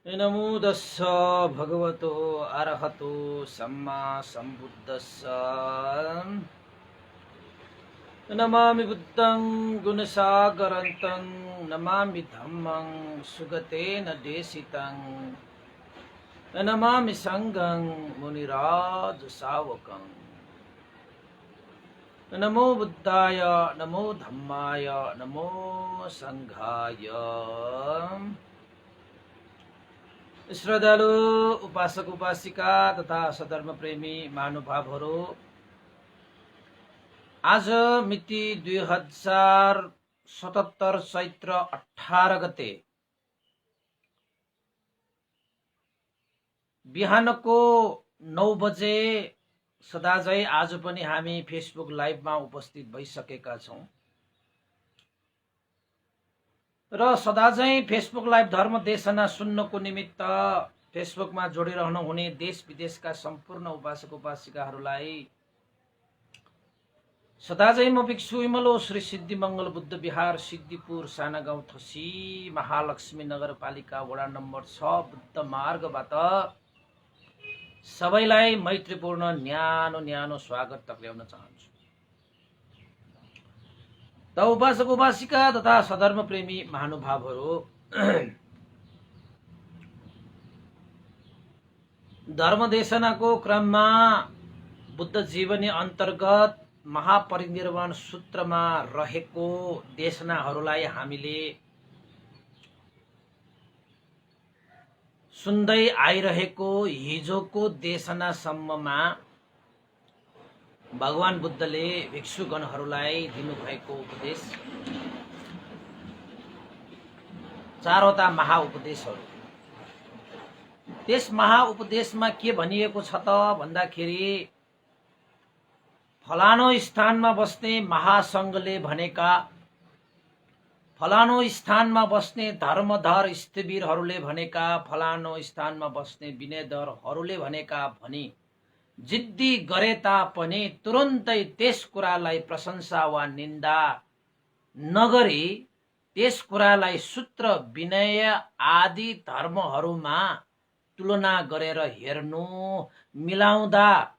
नमो तस्स भगवतो अरहतो सम्मा सम्बुद्धस्स। नमामि बुद्धं गुणसागरन्तं नमामि धम्मं सुगतेन देशितं नमामि संघं मुनिराज सावकं। नमो बुद्धाय नमो धम्माय नमो संघाय। श्रद्धालु उपासक उपासिका तथा सधर्म प्रेमी महानुभावहरू, आज मिति 2077 चैत्र 18 गते बिहानको 9 बजे सदाझै आज पनि हामी फेसबुक लाइभमा उपस्थित भइसकेका छौं र सदाझै फेसबुक लाइभ धर्म देशना सुन्नको निमित्त फेसबुकमा जोडिरहनु हुने देश विदेशका सम्पूर्ण उपासक उपासिकाहरूलाई सदाझै म भिक्षु विमलो श्री सिद्धि मंगल बुद्ध विहार सिद्धिपुर साना गाउँ थसी महालक्ष्मी नगरपालिका वडा नम्बर 6 बुद्ध मार्गबाट सबैलाई मैत्रीपूर्ण न्यानो न्यानो स्वागत टक्र्याउन चाहन्छु। त उपासक उपासिका तथा सधर्म प्रेमी महानुभावहरू, धर्मदेशनाको क्रममा बुद्ध जीवनी अन्तर्गत महापरिनिर्वाण सूत्रमा रहेको देशनाहरूलाई हामीले सुन्दै आइरहेको हिजोको देशनासम्ममा भगवान बुद्धले भिक्षुगणहरूलाई दिनुभएको उपदेश, चारवटा महाउपदेशहरू। त्यस महाउपदेशमा के भनिएको छ त भन्दाखेरि, फलानो स्थानमा बस्ने महासंघले भनेका, फलानो स्थानमा बस्ने धर्मधर स्थिवीरहरूले भनेका, फलानो स्थानमा बस्ने विनयधरहरूले भनेका भनी जिद्दी गरे तापनि तुरुन्तै त्यस कुरालाई प्रशंसा वा निन्दा नगरी त्यस कुरालाई सूत्र विनय आदि धर्महरूमा तुलना गरेर हेर्नु, मिलाउँदा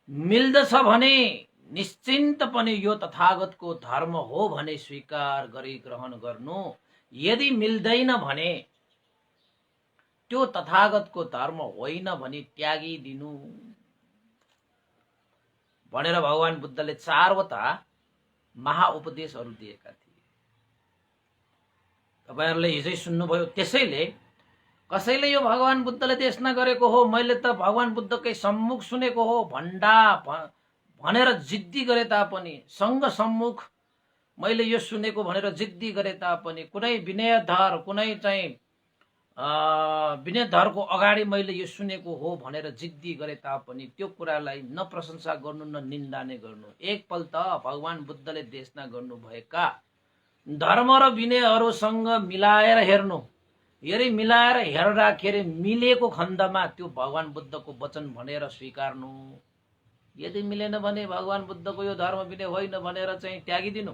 मिल्दछ भने निश्चिन्त पनि यो तथागतको धर्म हो भने स्वीकार गरी ग्रहण गर्नु, यदि मिल्दैन भने त्यो तथागतको धर्म होइन भने त्यागिदिनु भनेर भगवान बुद्धले चारवटा महाउपदेशहरू दिएका थिए। तपाईहरुले हिजै सुन्नुभयो। त्यसैले कसैले यो भगवान बुद्धले देशना गरेको हो, मैले त भगवान बुद्धकै सम्मुख सुनेको हो भनेर जिद्दी गरे तापनि, सँग सम्मुख मैले यो सुनेको भनेर जिद्दी गरे तापनि, कुनै विनयधर, कुनै चाहिँ विनयधरको अगाडि मैले यो सुनेको हो भनेर जिद्दी गरे तापनि त्यो कुरालाई न प्रशंसा गर्नु न निन्दा नै गर्नु। एकपल्ट भगवान बुद्धले देशना गर्नुभएका धर्म र विनयहरूसँग मिलाएर हेर्नु। यदि मिलाएर हेर्दाखेरि मिलेको खण्डमा त्यो भगवान बुद्धको वचन भनेर स्वीकार्नु, यदि मिलेन भने भगवान बुद्धको यो धर्म विनय होइन भनेर चाहिँ त्यागिदिनु।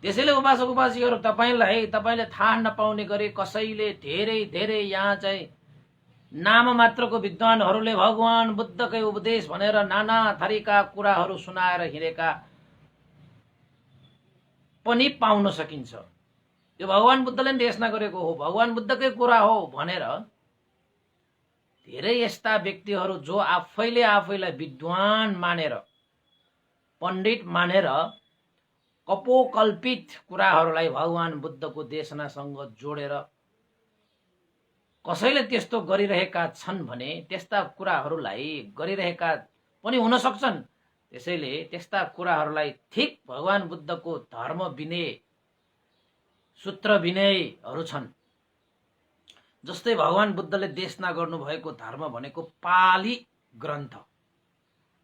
त्यसैले उपासक उपासिकाहरू, तपाईले थाहा नपाउने गरी कसैले धेरै धेरै यहाँ चाहिँ नाम मात्रको विद्वानहरूले भगवान बुद्धकै उपदेश भनेर नाना थरीका कुराहरू सुनाएर हिँडेका पनि पाउन सकिन्छ। यो भगवान बुद्धले देशना गरेको हो, भगवान बुद्धकै कुरा हो भनेर धेरै यस्ता व्यक्तिहरू जो आफैले आफैलाई विद्वान मानेर, पण्डित मानेर कपोकल्पित कुराहरूलाई भगवान बुद्धको देशनासँग जोडेर कसैले त्यस्तो गरिरहेका छन् भने त्यस्ता कुराहरूलाई गरिरहेका पनि हुन सक्छन्। त्यसैले त्यस्ता कुराहरूलाई ठिक भगवान बुद्धको धर्म विनय सूत्र विनयहरू छन्। जस्तै भगवान बुद्धले देशना गर्नुभएको धर्म भनेको पाली ग्रन्थ,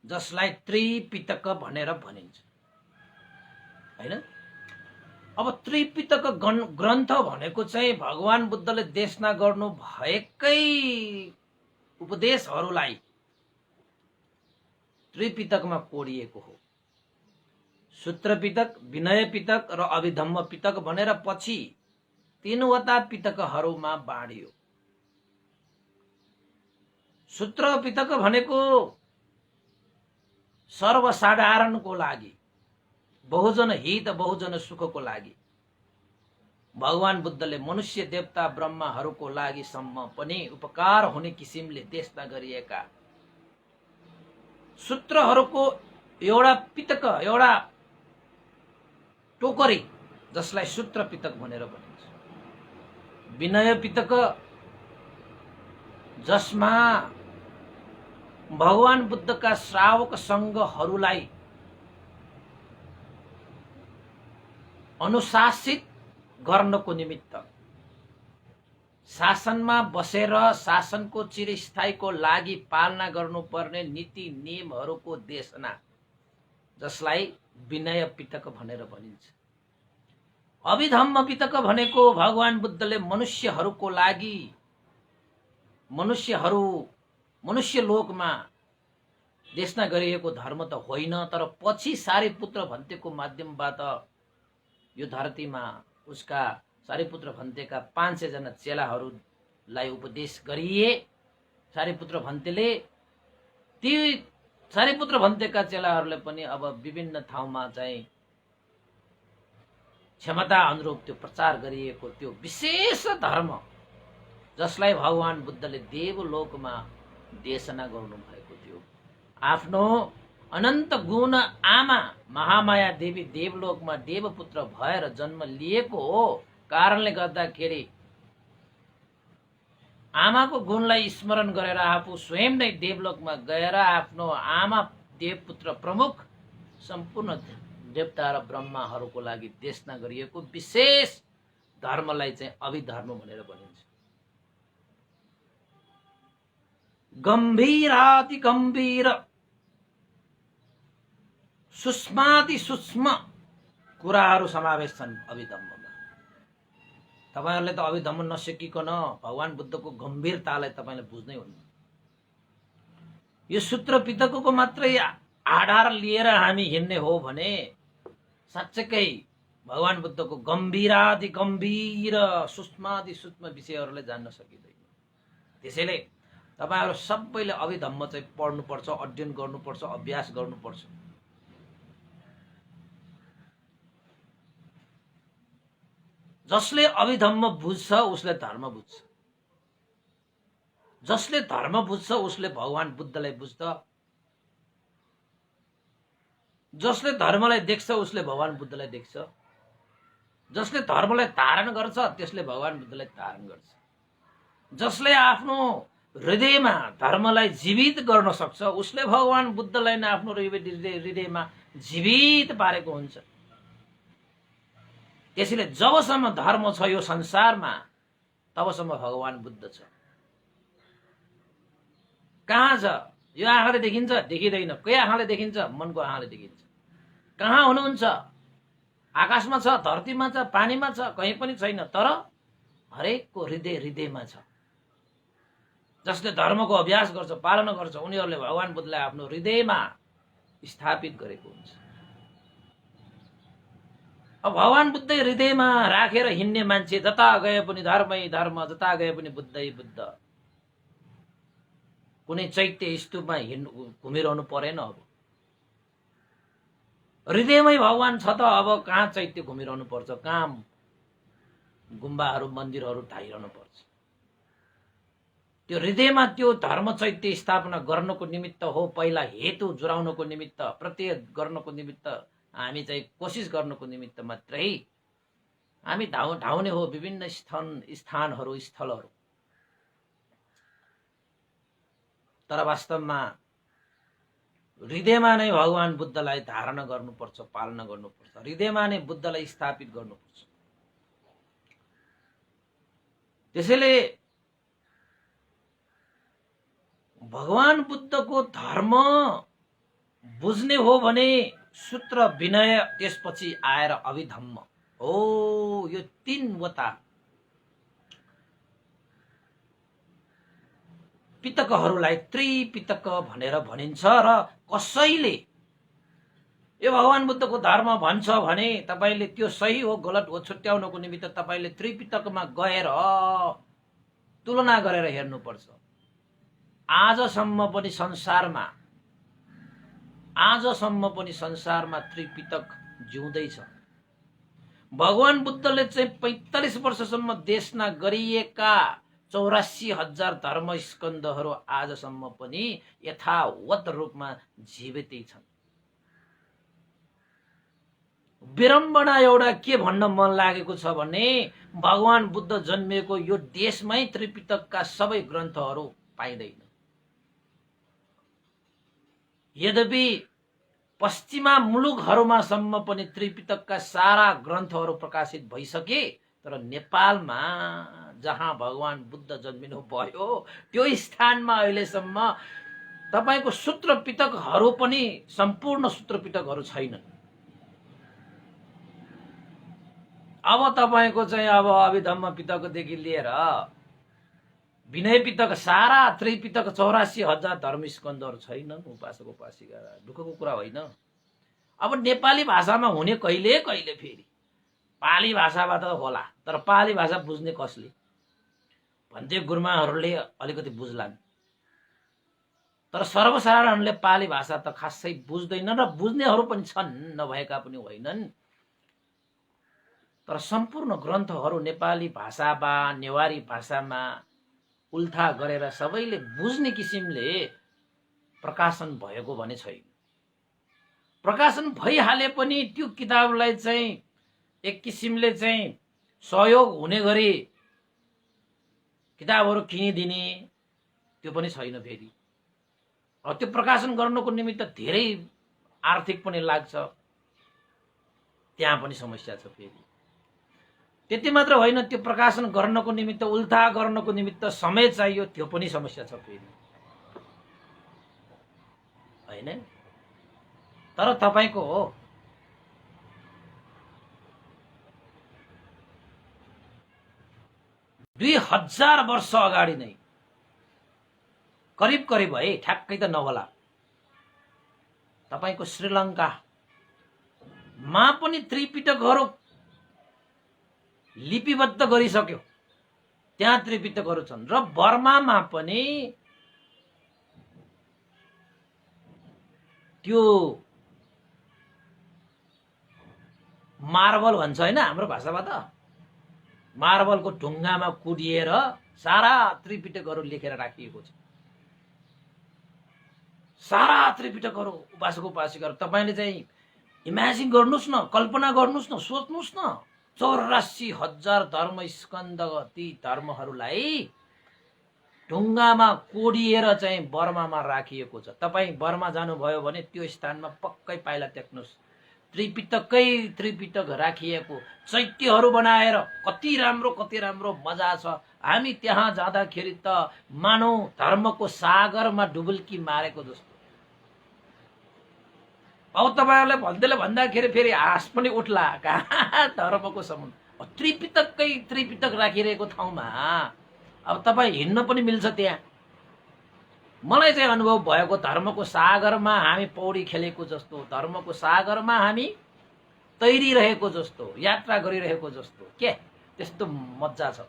जसलाई त्रिपिटक भनेर भनिन्छ, हैन? अब त्रिपिटक ग्रन्थ भनेको चाहिँ भगवान बुद्धले देशना गर्नु भएकै उपदेशहरूलाई त्रिपिटकमा कोडिएको हो। सूत्र पिटक, विनय पिटक र अभिधम्म पिटक भनेर पछि तीनवटा पिटकहरूमा बाँडियो। सूत्र पितक भनेको सर्वसाधारणको लागि, बहुजन हित बहुजन सुखको लागि भगवान बुद्धले मनुष्य देवता ब्रह्माहरूको लागि सम्म पनि उपकार हुने किसिमले देशना गरिएका सूत्रहरूको एउटा पितक, एउटा टोकरी, जसलाई सूत्र पितक भनेर भनिन्छ। विनय पितक, जसमा भगवान बुद्धका श्रावक संघहरूलाई अनुशासित गर्नको निमित्त, शासनमा बसेर शासनको चिरस्थायीको लागि पालना गर्नुपर्ने नीति नियमहरूको देशना, जसलाई विनय पिटक भनेर भनिन्छ। अभिधम्म पिटक भनेको भगवान बुद्धले मनुष्यहरूको लागि, मनुष्य लोकमा देशना गरिएको धर्म त होइन, तर पछि सारिपुत्र भन्तेको माध्यमबाट यो धरतीमा उसका सारिपुत्र भन्तेका 500 जना चेलाहरूलाई उपदेश गरिए। सारिपुत्र भन्तेले ती सारिपुत्र भन्तेका चेलाहरूले पनि अब विभिन्न ठाउँमा चाहिँ क्षमता अनुरूप त्यो प्रचार गरिएको त्यो विशेष धर्म, जसलाई भगवान बुद्धले देवलोकमा देशना गर्नु भएको थियो। आफ्नो अनन्त गुण आमा महामाया देवी देवलोकमा देवपुत्र भएर जन्म लिएको हो, कारणले गर्दाखेरि आमाको गुणलाई स्मरण गरेर आफू स्वयं नै देवलोकमा गएर आफ्नो आमा देवपुत्र प्रमुख सम्पूर्ण देवता र ब्रह्माहरूको लागि देशना गरिएको विशेष धर्मलाई चाहिँ अभिधर्म भनेर भनिन्छ। गम्भीराति गम्भीर सूक्ष्माति सूक्ष्म कुराहरू समावेश छन् अभिधम्ममा। तपाईहरुले त अभिधम्म नसिकिकन भगवान बुद्धको गम्भीरतालाई तपाईले बुझ्नै हुन्न। यो सूत्र पितकको मात्रै आधार लिएर हामी हिँड्ने हो भने साच्चै भगवान बुद्धको गम्भीराति गम्भीर सूक्ष्माति सूक्ष्म विषयहरूलाई जान्न सकिँदैन। त्यसैले तपाईहरु सबैले अभिधम्म चाहिँ पढ्नुपर्छ, अध्ययन गर्नुपर्छ, अभ्यास गर्नुपर्छ। जसले अभिधम्म बुझ्छ उसले धर्म बुझ्छ, जसले धर्म बुझ्छ उसले भगवान बुद्धलाई बुझ्छ, जसले धर्मलाई देख्छ उसले भगवान बुद्धलाई देख्छ, जसले धर्मलाई धारण गर्छ त्यसले भगवान बुद्धलाई धारण गर्छ, जसले आफ्नो हृदयमा धर्मलाई जीवित गर्न सक्छ उसले भगवान बुद्धलाई नै आफ्नो हृदयमा जीवित पारेको हुन्छ। त्यसैले जबसम्म धर्म छ यो संसारमा तबसम्म भगवान बुद्ध छ। कहाँ छ? यो आँखाले देखिन्छ? देखिँदैन। के आँखाले देखिन्छ? मनको आँखाले देखिन्छ। कहाँ हुनुहुन्छ? आकाशमा छ, धरतीमा छ, पानीमा छ, कहीँ पनि छैन, तर हरेकको हृदयमा छ। जसले धर्मको अभ्यास गर्छ, पालना गर्छ, उनीहरूले भगवान बुद्धलाई आफ्नो हृदयमा स्थापित गरेको हुन्छ। अब भगवान बुद्धै हृदयमा राखेर हिँड्ने मान्छे जता गए पनि धर्मै धर्म, जता गए पनि बुद्धै बुद्ध। कुनै चैत्य स्तूपमा घुमिरहनु परेन। अब हृदयमै भगवान छ त अब कहाँ चैत्य घुमिरहनु पर्छ, कहाँ गुम्बाहरू मन्दिरहरू धाइरहनु पर्छ। त्यो हृदयमा त्यो धर्म चैत्य स्थापना गर्नको निमित्त हो, पहिला हेतु जुराउनको निमित्त, प्रत्यय गर्नको निमित्त, हामी चाहिँ कोसिस गर्नको निमित्त मात्रै हामी धाउने हो विभिन्न स्थानहरू, स्थलहरू। तर वास्तवमा हृदयमा नै भगवान बुद्धलाई धारण गर्नुपर्छ, पालना गर्नुपर्छ, हृदयमा नै बुद्धलाई स्थापित गर्नुपर्छ। त्यसैले भगवान बुद्धको धर्म बुझ्ने हो भने सूत्र विनय, त्यसपछि आएर अभिधम्म हो। यो 3वटा पितकहरूलाई त्रिपितक भनेर भनिन्छ। र कसैले यो भगवान बुद्धको धर्म भन्छ भने तपाईले त्यो सही हो गलत हो छुट्याउनको निमित्त तपाईले त्रिपितकमा गएर तुलना गरेर हेर्नुपर्छ। आजसम्म पनि संसारमा त्रिपिटक जिउँदैछ। भगवान बुद्धले चाहिँ 45 वर्षसम्म देशना गरिएका 84,000 धर्म स्कन्धहरू आजसम्म पनि यथावत रूपमा जीवितै छन्। विडम्बना एउटा के भन्न मन लागेको छ भने भगवान बुद्ध जन्मिएको यो देशमै त्रिपिटकका सबै ग्रन्थहरू पाइँदैन। यद्यपि पश्चिमा मुलुकहरूमा सम्म पनि त्रिपिटकका सारा ग्रन्थहरू प्रकाशित भइसके, तर नेपालमा जहाँ भगवान बुद्ध जन्मिनु भयो त्यो स्थानमा अहिलेसम्म तपाईको सूत्र पिटकहरू पनि सम्पूर्ण सूत्र पिटकहरू छैनन्। अब तपाईको चाहिँ अब अभिधम्म पिटकदेखि लिएर विनय पिटक सारा त्रिपिटक 84,000 धर्मस्कन्धहरू छैनन्। उपासक उपासिका दुःखको कुरा होइन। अब नेपाली भाषामा हुने कहिले कहिले फेरि पाली भाषाबाट होला, तर पाली भाषा बुझ्ने कसले? भन्ते गुरुमाहरूले अलिकति बुझ्लान्, तर सर्वसाधारणले पाली भाषा त खासै बुझ्दैनन् र बुझ्नेहरू पनि छन्, नभएका पनि होइनन्। तर सम्पूर्ण ग्रन्थहरू नेपाली भाषामा नेवारी भाषामा उल्था गरेर सबैले बुझ्ने किसिमले प्रकाशन भएको भने छैन। प्रकाशन भइहाले पनि त्यो किताबलाई चाहिँ एक किसिमले चाहिँ सहयोग हुने गरी किताबहरू किनिदिने त्यो पनि छैन। फेरि त्यो प्रकाशन गर्नको निमित्त धेरै आर्थिक पनि लाग्छ, त्यहाँ पनि समस्या छ। फेरि त्यति मात्र होइन, त्यो प्रकाशन गर्नको निमित्त उल्था गर्नको निमित्त समय चाहियो, त्यो पनि समस्या छ फेरि, हैन? तर तपाईको 2000 वर्ष अगाडि नै करिब करिब है, ठ्याक्कै त नहोला, तपाईको श्रीलङ्का मा पनि त्रिपिटकहरू लिपिबद्ध गरिसक्यो। त्यहाँ त्रिपिटकहरू छन् र बर्मामा पनि त्यो मार्बल भन्छ हैन हाम्रो भाषामा त, मार्बलको ढुङ्गामा कुदिएर सारा त्रिपिटकहरू लेखेर राखिएको छ। सारा त्रिपिटकहरू उपासक उपासिकाहरू तपाईले चाहिँ इमेजिन गर्नुस् न, कल्पना गर्नुस् न, सोच्नुस् न, 84,000 धर्म स्कन्द ती धर्महरूलाई ढुङ्गामा कोडिएर चाहिँ बर्मामा राखिएको छ। तपाईँ बर्मा जानुभयो भने त्यो स्थानमा पक्कै पाइला टेक्नुस्, त्रिपिटक राखिएको चैत्यहरू बनाएर कति राम्रो मजा छ। हामी त्यहाँ जाँदाखेरि त मानौ धर्मको सागरमा डुबुल्की मारेको जस्तो। अब तपाईहरुले भन्दैले भन्दाखेरि फेरि हाँस पनि उठ्ला, कहाँ धर्मको सम्बन्ध। त्रिपिटक राखिरहेको ठाउँमा अब तपाईँ हिँड्न पनि मिल्छ। त्यहाँ मलाई चाहिँ अनुभव भएको, धर्मको सागरमा हामी पौडी खेलेको जस्तो, धर्मको सागरमा हामी तैरिरहेको जस्तो, यात्रा गरिरहेको जस्तो, के त्यस्तो मजा छ।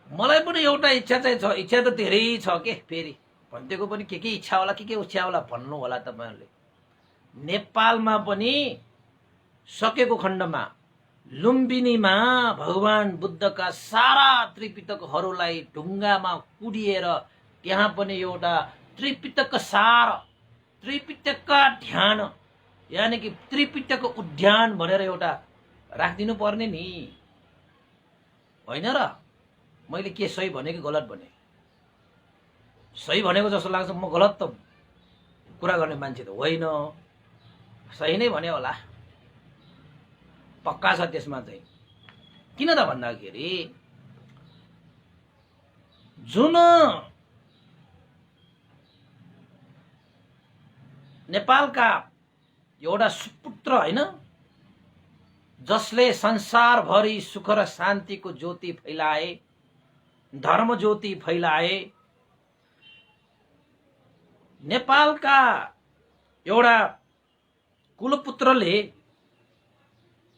मलाई पनि एउटा इच्छा चाहिँ छ, इच्छा त धेरै छ के, फेरि भन्तेको पनि के इच्छा होला, के इच्छा होला भन्नु होला तपाईहरुले। नेपालमा पनि सकेको खण्डमा लुम्बिनीमा भगवान बुद्धका सारा त्रिपिटकहरूलाई ढुङ्गामा कुडिएर त्यहाँ पनि एउटा त्रिपिटक सार, त्रिपिटकका ध्यान, यानी कि त्रिपिटक उद्यान भनेर एउटा राखिदिनु पर्ने नि, होइन र? मैले के सही भने कि गलत भने? सही भनेको जस्तो लाग्छ। म गलत त कुरा गर्ने मान्छे त होइन, सही नै भने होला, पक्का छ त्यसमा चाहिँ। किन त भन्दाखेरि जुन नेपालका एउटा सुपुत्र होइन, जसले संसारभरि सुख र शान्तिको ज्योति फैलाए, धर्म ज्योति फैलाए, नेपालका एउटा कुलपुत्रले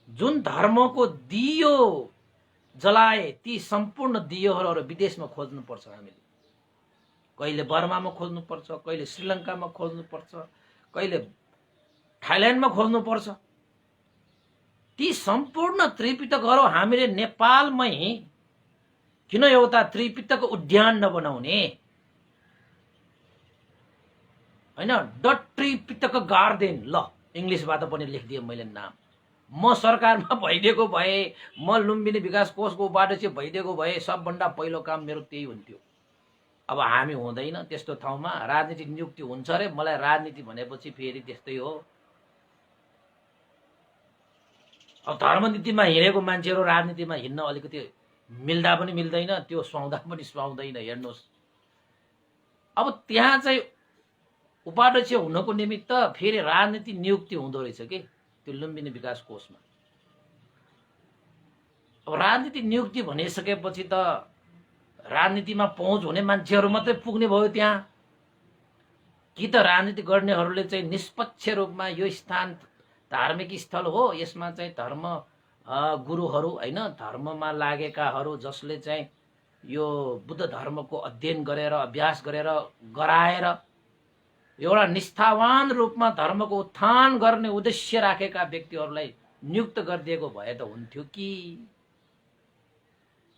जुन धर्मको दियो जलाए, ती सम्पूर्ण दियोहरू विदेशमा खोज्नु पर्छ हामीले। कहिले बर्मामा खोज्नुपर्छ, कहिले श्रीलङ्कामा खोज्नुपर्छ, कहिले थाइल्यान्डमा खोज्नुपर्छ। ती सम्पूर्ण त्रिपिटकहरू हामीले नेपालमै किन एउटा त्रिपिटक उद्यान नबनाउने हैन? द त्रिपिटक गार्डन, ल इंग्लिशबाट पनि लेखिदिएँ मैले नाम। म सरकारमा भइदिएको भए, म लुम्बिनी विकास कोषको उपाध्यक्ष भइदिएको भए सबभन्दा पहिलो काम मेरो त्यही हुन्थ्यो। अब हामी हुँदैन त्यस्तो ठाउँमा, राजनीतिक नियुक्ति हुन्छ रे। मलाई राजनीति भनेपछि फेरि त्यस्तै हो। अब धर्मनीतिमा हिँडेको मान्छेहरू राजनीतिमा हिँड्न अलिकति मिल्दा पनि मिल्दैन, त्यो सुहाउँदा पनि सुहाउँदैन। हेर्नुहोस्, अब त्यहाँ चाहिँ उपाध्यक्ष हुनको निमित्त फेरि राजनीति नियुक्ति हुँदो रहेछ कि त्यो लुम्बिनी विकास कोषमा। अब राजनीति नियुक्ति भनिसकेपछि त राजनीतिमा पहुँच हुने मान्छेहरू मात्रै पुग्ने भयो त्यहाँ। कि त राजनीति गर्नेहरूले चाहिँ निष्पक्ष रूपमा यो स्थान धार्मिक स्थल हो, यसमा चाहिँ धर्म गुरुहरू हैन, धर्ममा लागेकाहरू जसले चाहिँ यो बुद्ध धर्मको अध्ययन गरेर अभ्यास गरेर गराएर एउटा निष्ठावान रूपमा धर्मको उत्थान गर्ने उद्देश्य राखेका व्यक्तिहरूलाई नियुक्त गरिदिएको भए त हुन्थ्यो कि।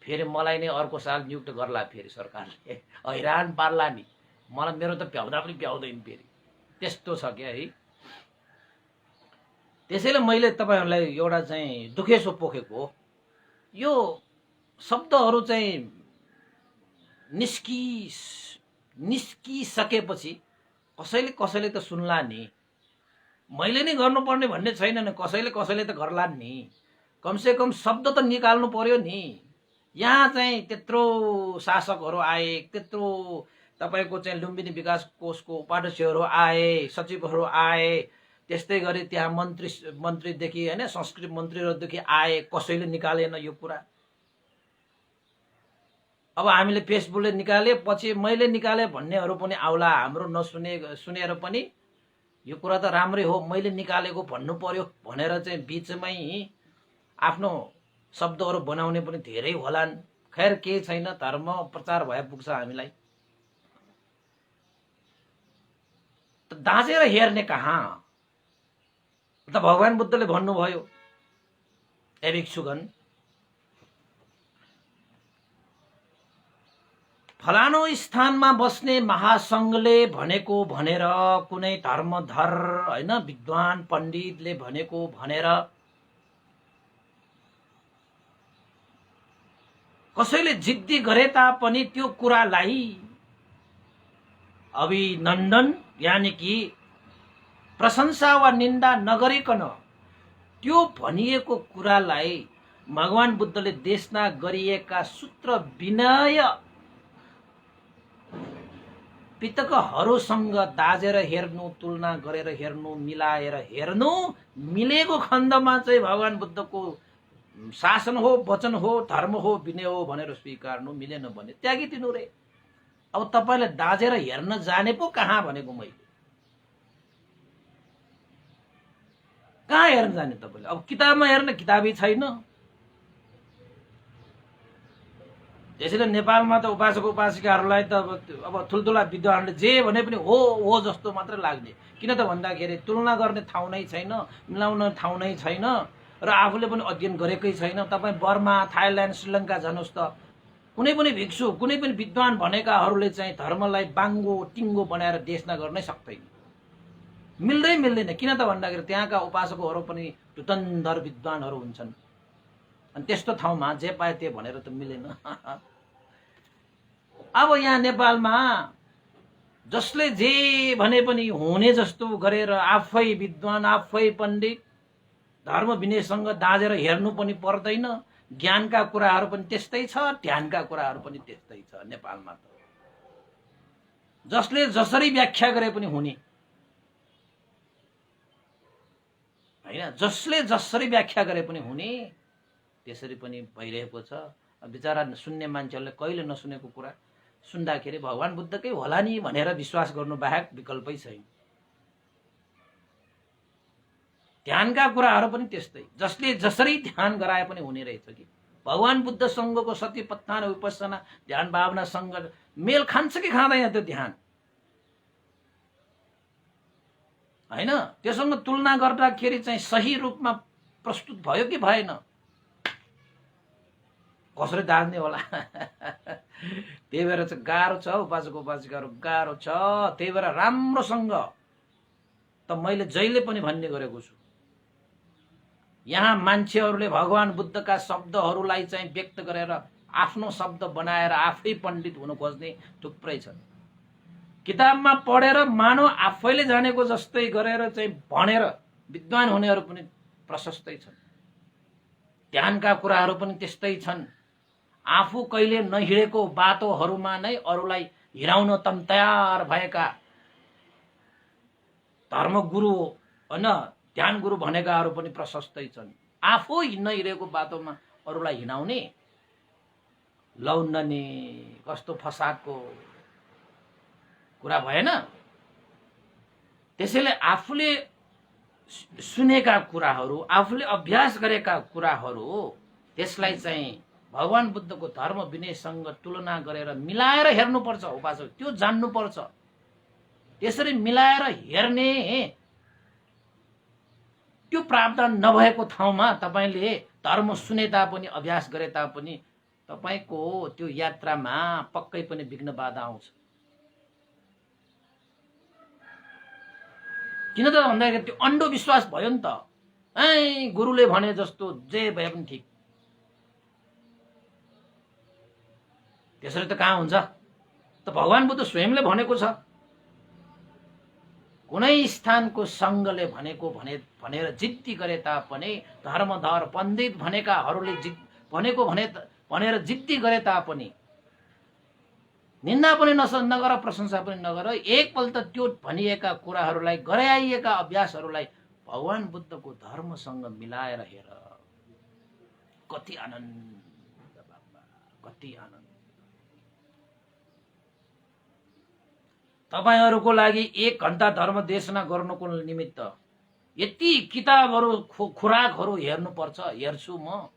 फेरि मलाई नै अर्को साल नियुक्त गर्ला फेरि सरकारले, हैरान पार्ला नि मलाई। मेरो त भ्याउँदा पनि भ्याउँदैन फेरि, त्यस्तो छ क्या है। त्यसैले मैले तपाईहरुलाई एउटा चाहिँ दुखेसो पोखेको हो। यो शब्दहरू चाहिँ निस्किसकेपछि कसैले त सुन्ला नि। मैले नै गर्नुपर्ने भन्ने छैन नि, कसैले त गर्ला नि। कमसे कम शब्द त निकाल्नु पर्यो नि। यहाँ चाहिँ त्यत्रो शासकहरू आए, त्यत्रो तपाईको चाहिँ लुम्बिनी विकास कोषको उपाध्यक्षहरू आए, सचिवहरू आए, त्यस्तै गरी त्यहाँ मन्त्रीदेखि हैन संस्कृति मन्त्रीहरूदेखि आए, कसैले निकालेन यो कुरा। अब हामीले फेसबुकले निकाले, पछि मैले निकाले भन्नेहरू पनि आउला। हाम्रो सुनेर पनि यो कुरा त राम्रै हो, मैले निकालेको भन्नु पर्यो भनेर चाहिँ बीचमै आफ्नो शब्दहरू बनाउने पनि धेरै होलान्। खैर केही छैन, धर्म प्रचार भए पुग्छ हामीलाई। दाँचेर हेर्ने कहाँ त भगवान बुद्धले भन्नुभयो, ए भिक्षुगण, फलानो स्थानमा बस्ने महासंघले भनेको भनेर, कुनै धर्मधर हैन विद्वान पण्डितले भनेको भनेर कसैले जिद्दी गरे तापनि त्यो कुरालाई अभिनन्दन यानी कि प्रशंसा वा निन्दा नगरिकन त्यो भनिएको कुरालाई भगवान बुद्धले देशना गरिएका सूत्र विनय पितकहरूसँग दाजेर हेर्नु, तुलना गरेर हेर्नु, मिलाएर हेर्नु, मिलेको खण्डमा चाहिँ भगवान बुद्धको शासन हो, वचन हो, धर्म हो, विनय हो भनेर स्वीकार्नु, मिलेन भने त्यागिदिनु रे। अब तपाईले दाजेर हेर्न जाने पो कहाँ भनेको मैले? कहाँ हेर्न जाने तपाईले? अब किताबमा हेर्न किताबै छैन। त्यसैले नेपालमा त उपासक उपासिकाहरूलाई त अब ठुल्ठुला विद्वानले जे भने पनि हो हो जस्तो मात्र लाग्ने। किन त भन्दाखेरि तुलना गर्ने ठाउँ नै छैन, मिलाउन ठाउँ नै छैन र आफूले पनि अध्ययन गरेकै छैन। तपाईँ बर्मा, थाइल्यान्ड, श्रीलङ्का जानुहोस् त, कुनै पनि भिक्षु, कुनै पनि विद्वान भनेकाहरूले चाहिँ धर्मलाई बाङ्गो टिङ्गो बनाएर देशना गर्नै सक्दैन। मिल्दैन। किन त भन्दाखेरि त्यहाँका उपासकहरू पनि धुतन्धर विद्वानहरू हुन्छन्। अनि त्यस्तो ठाउँमा जे पाए त्यो भनेर त मिलेन। अब यहाँ नेपालमा जसले जे भने पनि हुने जस्तो गरेर आफै विद्वान, आफै पण्डित, धर्म विनयसँग दाजेर हेर्नु पनि पर्दैन। ज्ञानका कुराहरू पनि त्यस्तै छ, ध्यानका कुराहरू पनि त्यस्तै छ नेपालमा त। जसले जसरी व्याख्या गरे पनि हुने हैन, जसले जसरी व्याख्या गरे पनि हुने, त्यसरी पनि भइरहेको छ। बिचारा सुन्ने मान्छेहरूले कहिले नसुनेको कुरा सुन्दाखेरि भगवान बुद्धकै होला नि भनेर विश्वास गर्नु बाहेक विकल्पै छैन। ध्यानका कुराहरू पनि त्यस्तै, जसले जसरी ध्यान गराए पनि हुने रहेछ कि भगवान बुद्धसँगको सतिपत्थान विपස්සना ध्यान भावनासँग मेल खान्छ कि खाँदैन त्यो ध्यान? हैन, त्योसँग तुलना गर्दाखेरि चाहिँ सही रूपमा प्रस्तुत भयो कि भएन? कसरी दाज्ने होला? त्यही भएर चाहिँ गाह्रो छ उपासक उपासिकाहरू, गाह्रो छ। त्यही भएर राम्रोसँग त मैले जहिले पनि भन्ने गरेको छु, यहाँ मान्छेहरूले भगवान बुद्धका शब्दहरूलाई चाहिँ व्यक्त गरेर आफ्नो शब्द बनाएर आफै पण्डित हुनु खोज्ने थुप्रै छन्। किताबमा पढेर मानव आफैले जानेको जस्तै गरेर चाहिँ भनेर विद्वान हुनेहरू पनि प्रशस्तै छन्। ध्यानका कुराहरू पनि त्यस्तै छन्। आफू कहिले नहिँडेको बाटोहरूमा नै अरूलाई हिँडाउन तम तयार भएका धर्मगुरु होइन, ध्यान गुरु भनेकाहरू पनि प्रशस्तै छन्। आफू नहिँडेको बाटोमा अरूलाई हिँडाउने लौन्डने कस्तो फसादको कुरा भएन? त्यसैले आफूले सुनेका कुराहरू, आफूले अभ्यास गरेका कुराहरू, त्यसलाई चाहिँ भगवान बुद्धको धर्म विनयसँग तुलना गरेर मिलाएर हेर्नुपर्छ। उपासक त्यो जान्नुपर्छ। त्यसरी मिलाएर हेर्ने त्यो प्रावधान नभएको ठाउँमा तपाईले धर्म सुने तापनि अभ्यास गरे तापनि तपाईको त्यो यात्रामा पक्कै पनि विघ्न बाधा आउँछ। किन त भन्दाखेरि त्यो अन्धविश्वास भयो नि त। गुरुले भने जस्तो जे भए पनि ठिक, त्यसरी त कहाँ हुन्छ त? भगवान बुद्ध स्वयंले भनेको छ, कुनै स्थानको सङ्घले भनेको भनेर जिद्दी गरे तापनि, धर्मधर पण्डित भनेकाहरूले भनेको भनेर जिद्दी गरे तापनि निन्दा पनि नगर, प्रशंसा पनि नगर। एकपल्ट त्यो भनिएका कुराहरूलाई, गराइएका अभ्यासहरूलाई भगवान बुद्धको धर्मसँग मिलाएर हेर, कति आनन्द बाबा, कति आनन्द। तपाईहरुको लागि 1 घण्टा धर्म देशना गर्नुको निमित्त यति किताबहरू खुराकहरू हेर्छु म।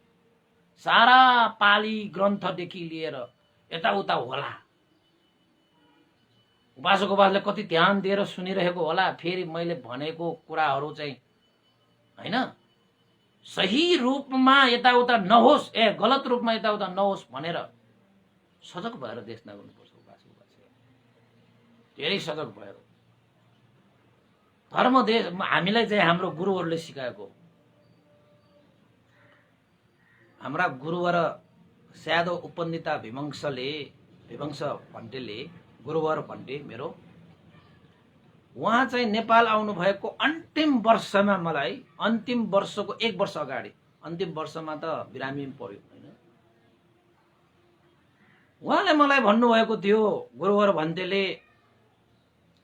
सारा पाली ग्रन्थदेखि लिएर यताउता होला। उपासकले कति ध्यान दिएर सुनिरहेको होला। फेरि मैले भनेको कुराहरू चाहिँ हैन सही रूपमा यताउता नहोस्, गलत रूपमा यताउता नहोस् भनेर सजग भएर देशना गर्नुपर्छ। धेरै सजग भएर धर्म देश हामीलाई चाहिँ हाम्रो गुरुहरूले सिकाएको। हाम्रा गुरुवर स्यादो उपनिता विमंश भन्टेले, गुरुवर भन्टे मेरो, उहाँ चाहिँ नेपाल आउनु भएको अन्तिम वर्षमा मलाई, अन्तिम वर्षको 1 वर्ष अगाडि, अन्तिम वर्षमा त बिरामी पर्यो हैन, उहाँले मलाई भन्नुभएको थियो, गुरुवर भन्टेले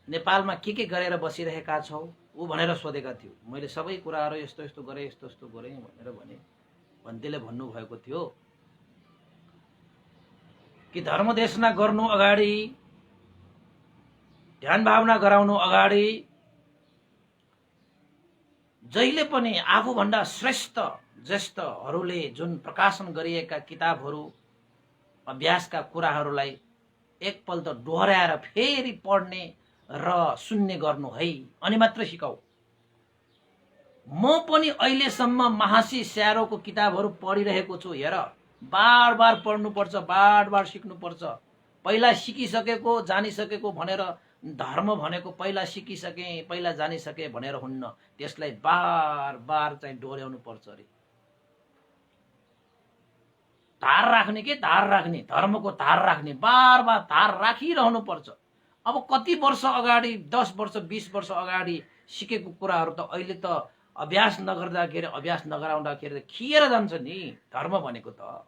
नेपालमा के गरेर बसिरहेका छौ उ भनेर सोधेका थियो। मैले सबै कुराहरू यस्तो यस्तो गरे, यस्तो यस्तो गरे भनेर भने। भन्तेले भन्नुभएको थियो कि धर्म देशना गर्नु अगाडि, ध्यान भावना गराउनु अगाडि जहिले पनि आफूभन्दा श्रेष्ठ ज्येष्ठहरूले जुन प्रकाशन गरिएका किताबहरू, अभ्यासका कुराहरूलाई एकपल्ट दोहोर्याएर फेरि पढ्ने र सुन्ने गर्नु है, अनि मात्र सिकाऊ। म पनि अहिलेसम्म महर्षि स्यारोको किताबहरू पढिरहेको छु। हेर, बार बार पढ्नुपर्छ, बार बार सिक्नुपर्छ। पहिला सिकिसकेको जानिसकेको भनेर धर्म भनेको पहिला सिकिसके पहिला जानिसके भनेर हुन्न, त्यसलाई बार बार चाहिँ दोहोर्याउनु पर्छ अरे। धार राख्ने के धार राख्ने, धर्मको धार राख्ने, बार बार धार राखिरहनु पर्छ। अब कति वर्ष अगाडि, 10 वर्ष 20 वर्ष अगाडि सिकेको कुराहरू त अहिले त अभ्यास नगर्दाखेरि, अभ्यास नगराउँदाखेरि खिएर जान्छ नि। धर्म भनेको त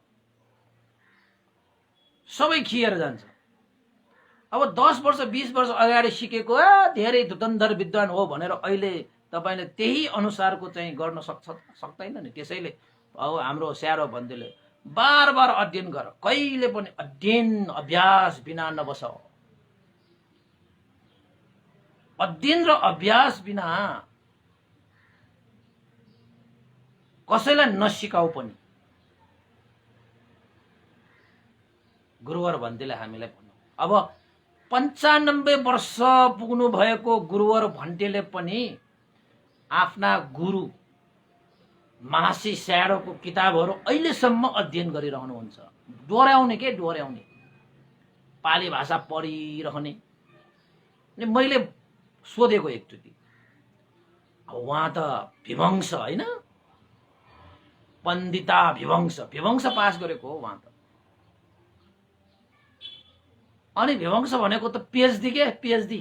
सबै खिएर जान्छ। अब 10 वर्ष 20 वर्ष अगाडि सिकेको धेरै धुरन्धर विद्वान हो भनेर अहिले तपाईले त्यही अनुसारको चाहिँ गर्न सक्दैन नि। त्यसैले अब हाम्रो स्यारो भन्देले बार बार अध्ययन गर, कहिले पनि अध्ययन अभ्यास बिना नबस। अध्ययन र अभ्यास बिना कसैलाई नसिकाऊ पनि। गुरुवर भन्तेले हामीलाई भन्नु। अब 95 वर्ष पुग्नु भएको गुरुवर भन्टेले पनि आफ्ना गुरु महर्षि स्याडोको किताबहरू अहिलेसम्म अध्ययन गरिरहनुहुन्छ। डोर्याउने के डोर्याउने, पाली भाषा पढिरहने। मैले सोधेको एकचोटि, अब उहाँ त विभंश होइन, पण्डिता विभंश पास गरेको हो उहाँ त। अनि विभंश भनेको त पिएचडी के, पिएचडी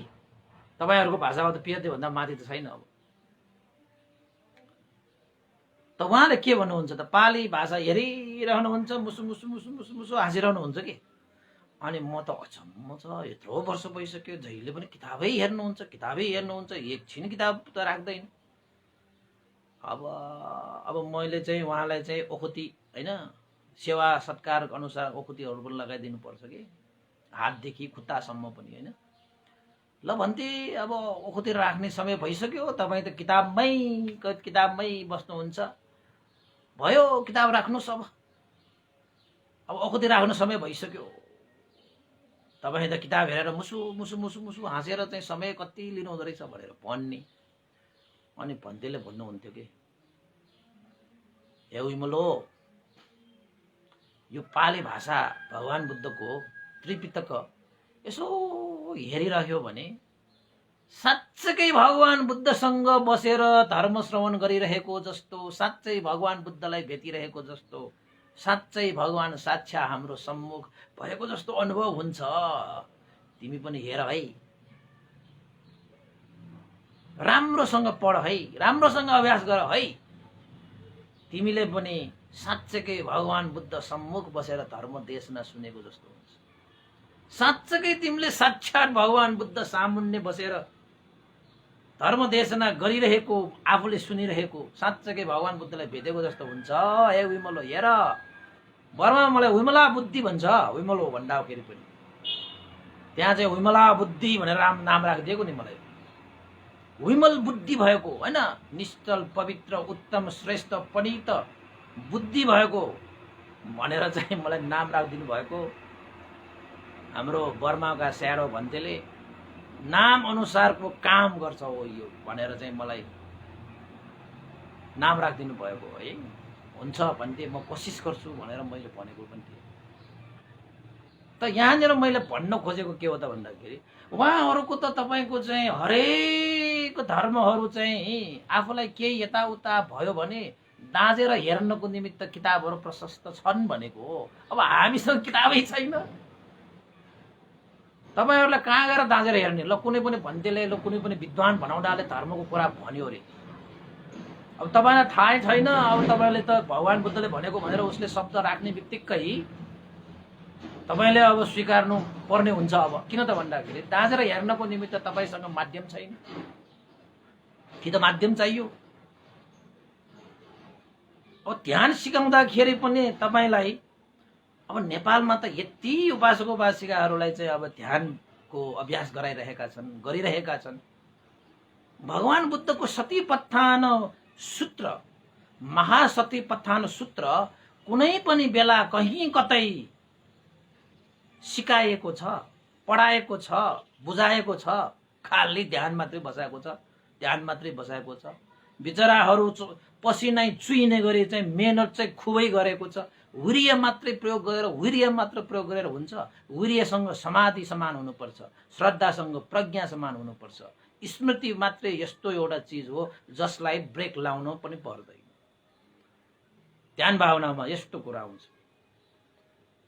तपाईहरुको भाषामा त पिएचडी भन्दा माथि त छैन। अब त उहाँले के भन्नुहुन्छ त, पाली भाषा हेरिरहनुहुन्छ, मुसु मुसु मुसु मुसु मुसु हाँसिरहनुहुन्छ कि। अनि म त अचम्म छ, यत्रो वर्ष भइसक्यो जहिले पनि किताबै हेर्नुहुन्छ, एकछिन किताब त राख्दैन। अब मैले चाहिँ उहाँलाई चाहिँ ओखती होइन, सेवा सत्कार अनुसार ओखतीहरू पनि लगाइदिनु पर्छ कि, हातदेखि खुट्टासम्म पनि होइन। ल भन्थे अब ओखती राख्ने समय भइसक्यो, तपाईँ त किताबमै बस्नुहुन्छ, भयो किताब राख्नुहोस्। अब ओखती राख्नु समय भइसक्यो, तपाईँ त किताब हेरेर मुसु मुसु मुसु मुसु हाँसेर चाहिँ समय कति लिनुहुँदो रहेछ भनेर भन्ने। अनि भन्तेले भन्नुहुन्थ्यो कि, हे विमलो, यो पाली भाषा भगवान बुद्धको त्रिपिटक यसो हेरिरह्यो भने साँच्चै भगवान बुद्धसँग बसेर धर्म श्रवण गरिरहेको जस्तो, साँच्चै भगवान बुद्धलाई भेटिरहेको जस्तो, साँच्चै भगवान साक्षात् हाम्रो सम्मुख भएको जस्तो अनुभव हुन्छ। तिमी पनि हेर है, राम्रोसँग पढ है, राम्रोसँग अभ्यास गर है, तिमीले पनि साँच्चै भगवान बुद्ध सम्मुख बसेर धर्म देशना सुनेको जस्तो हुन्छ। साँच्चै तिमीले साक्षात् भगवान बुद्ध सामुन्ने बसेर धर्म देशना गरिरहेको, आफूले सुनिरहेको साँच्चै भगवान बुद्धलाई भेटेको जस्तो हुन्छ। हे विमलो हेर, बर्मा मलाई विमला बुद्धि भन्छ, विमलो भन्दाखेरि पनि त्यहाँ चाहिँ विमला बुद्धि भनेर नाम राखिदिएको नि मलाई। विमल बुद्धि भएको होइन, निश्चल पवित्र उत्तम श्रेष्ठ पण्डित बुद्धि भएको भनेर चाहिँ मलाई नाम राखिदिनु भएको। हाम्रो बर्माका स्याडो भन्तेले नाम अनुसारको काम गर्छ हो यो भनेर चाहिँ मलाई नाम राखिदिनु भएको है। हुन्छ भन्थे, म कोसिस गर्छु भनेर मैले भनेको पनि थिएँ। त यहाँनिर मैले भन्न खोजेको के हो त भन्दाखेरि, उहाँहरूको त तपाईँको चाहिँ हरेक धर्महरू चाहिँ आफूलाई केही यताउता भयो भने दाँजेर हेर्नको निमित्त किताबहरू प्रशस्त छन् भनेको हो। अब हामीसँग किताबै छैन, तपाईहरुलाई कहाँ गएर दाँजेर हेर्ने? ल कुनै पनि भन्तेले, ल कुनै पनि विद्वान भनाउँदाले धर्मको कुरा भन्यो अरे, अब तपाईलाई थाहै छैन। अब तपाईले त भगवान बुद्धले भनेको भनेर उसले शब्द राख्ने बित्तिकै तपाईले अब स्वीकार्नु पर्ने हुन्छ। अब किन त भन्दाखेरि दाँजेर हेर्नको निमित्त तपाईसँग माध्यम छैन कि त माध्यम चाहियो। अब ध्यान सिकाउँदाखेरि पनि तपाईलाई अब नेपालमा त यति उपासक उपासिकाहरूलाई चाहिँ अब ध्यानको अभ्यास गरिरहेका छन्। भगवान बुद्धको सतीपत्थान सूत्र, महासतीपत्थान सूत्र कुनै पनि बेला कहीँ कतै सिकाएको छ, पढाएको छ, बुझाएको छ, खाली ध्यान मात्रै बसाएको छ। बिचराहरू पसिनै चुइने गरी चाहिँ मेहनत चाहिँ खुबै गरेको छ। वीर्य मात्रै प्रयोग गरेर हुन्छ। वीर्यसँग समाधि समान हुनुपर्छ, श्रद्धासँग प्रज्ञा समान हुनुपर्छ। स्मृति मात्रै यस्तो एउटा चिज हो जसलाई ब्रेक लाउन पनि पर्दैन। ध्यान भावनामा यस्तो कुरा हुन्छ,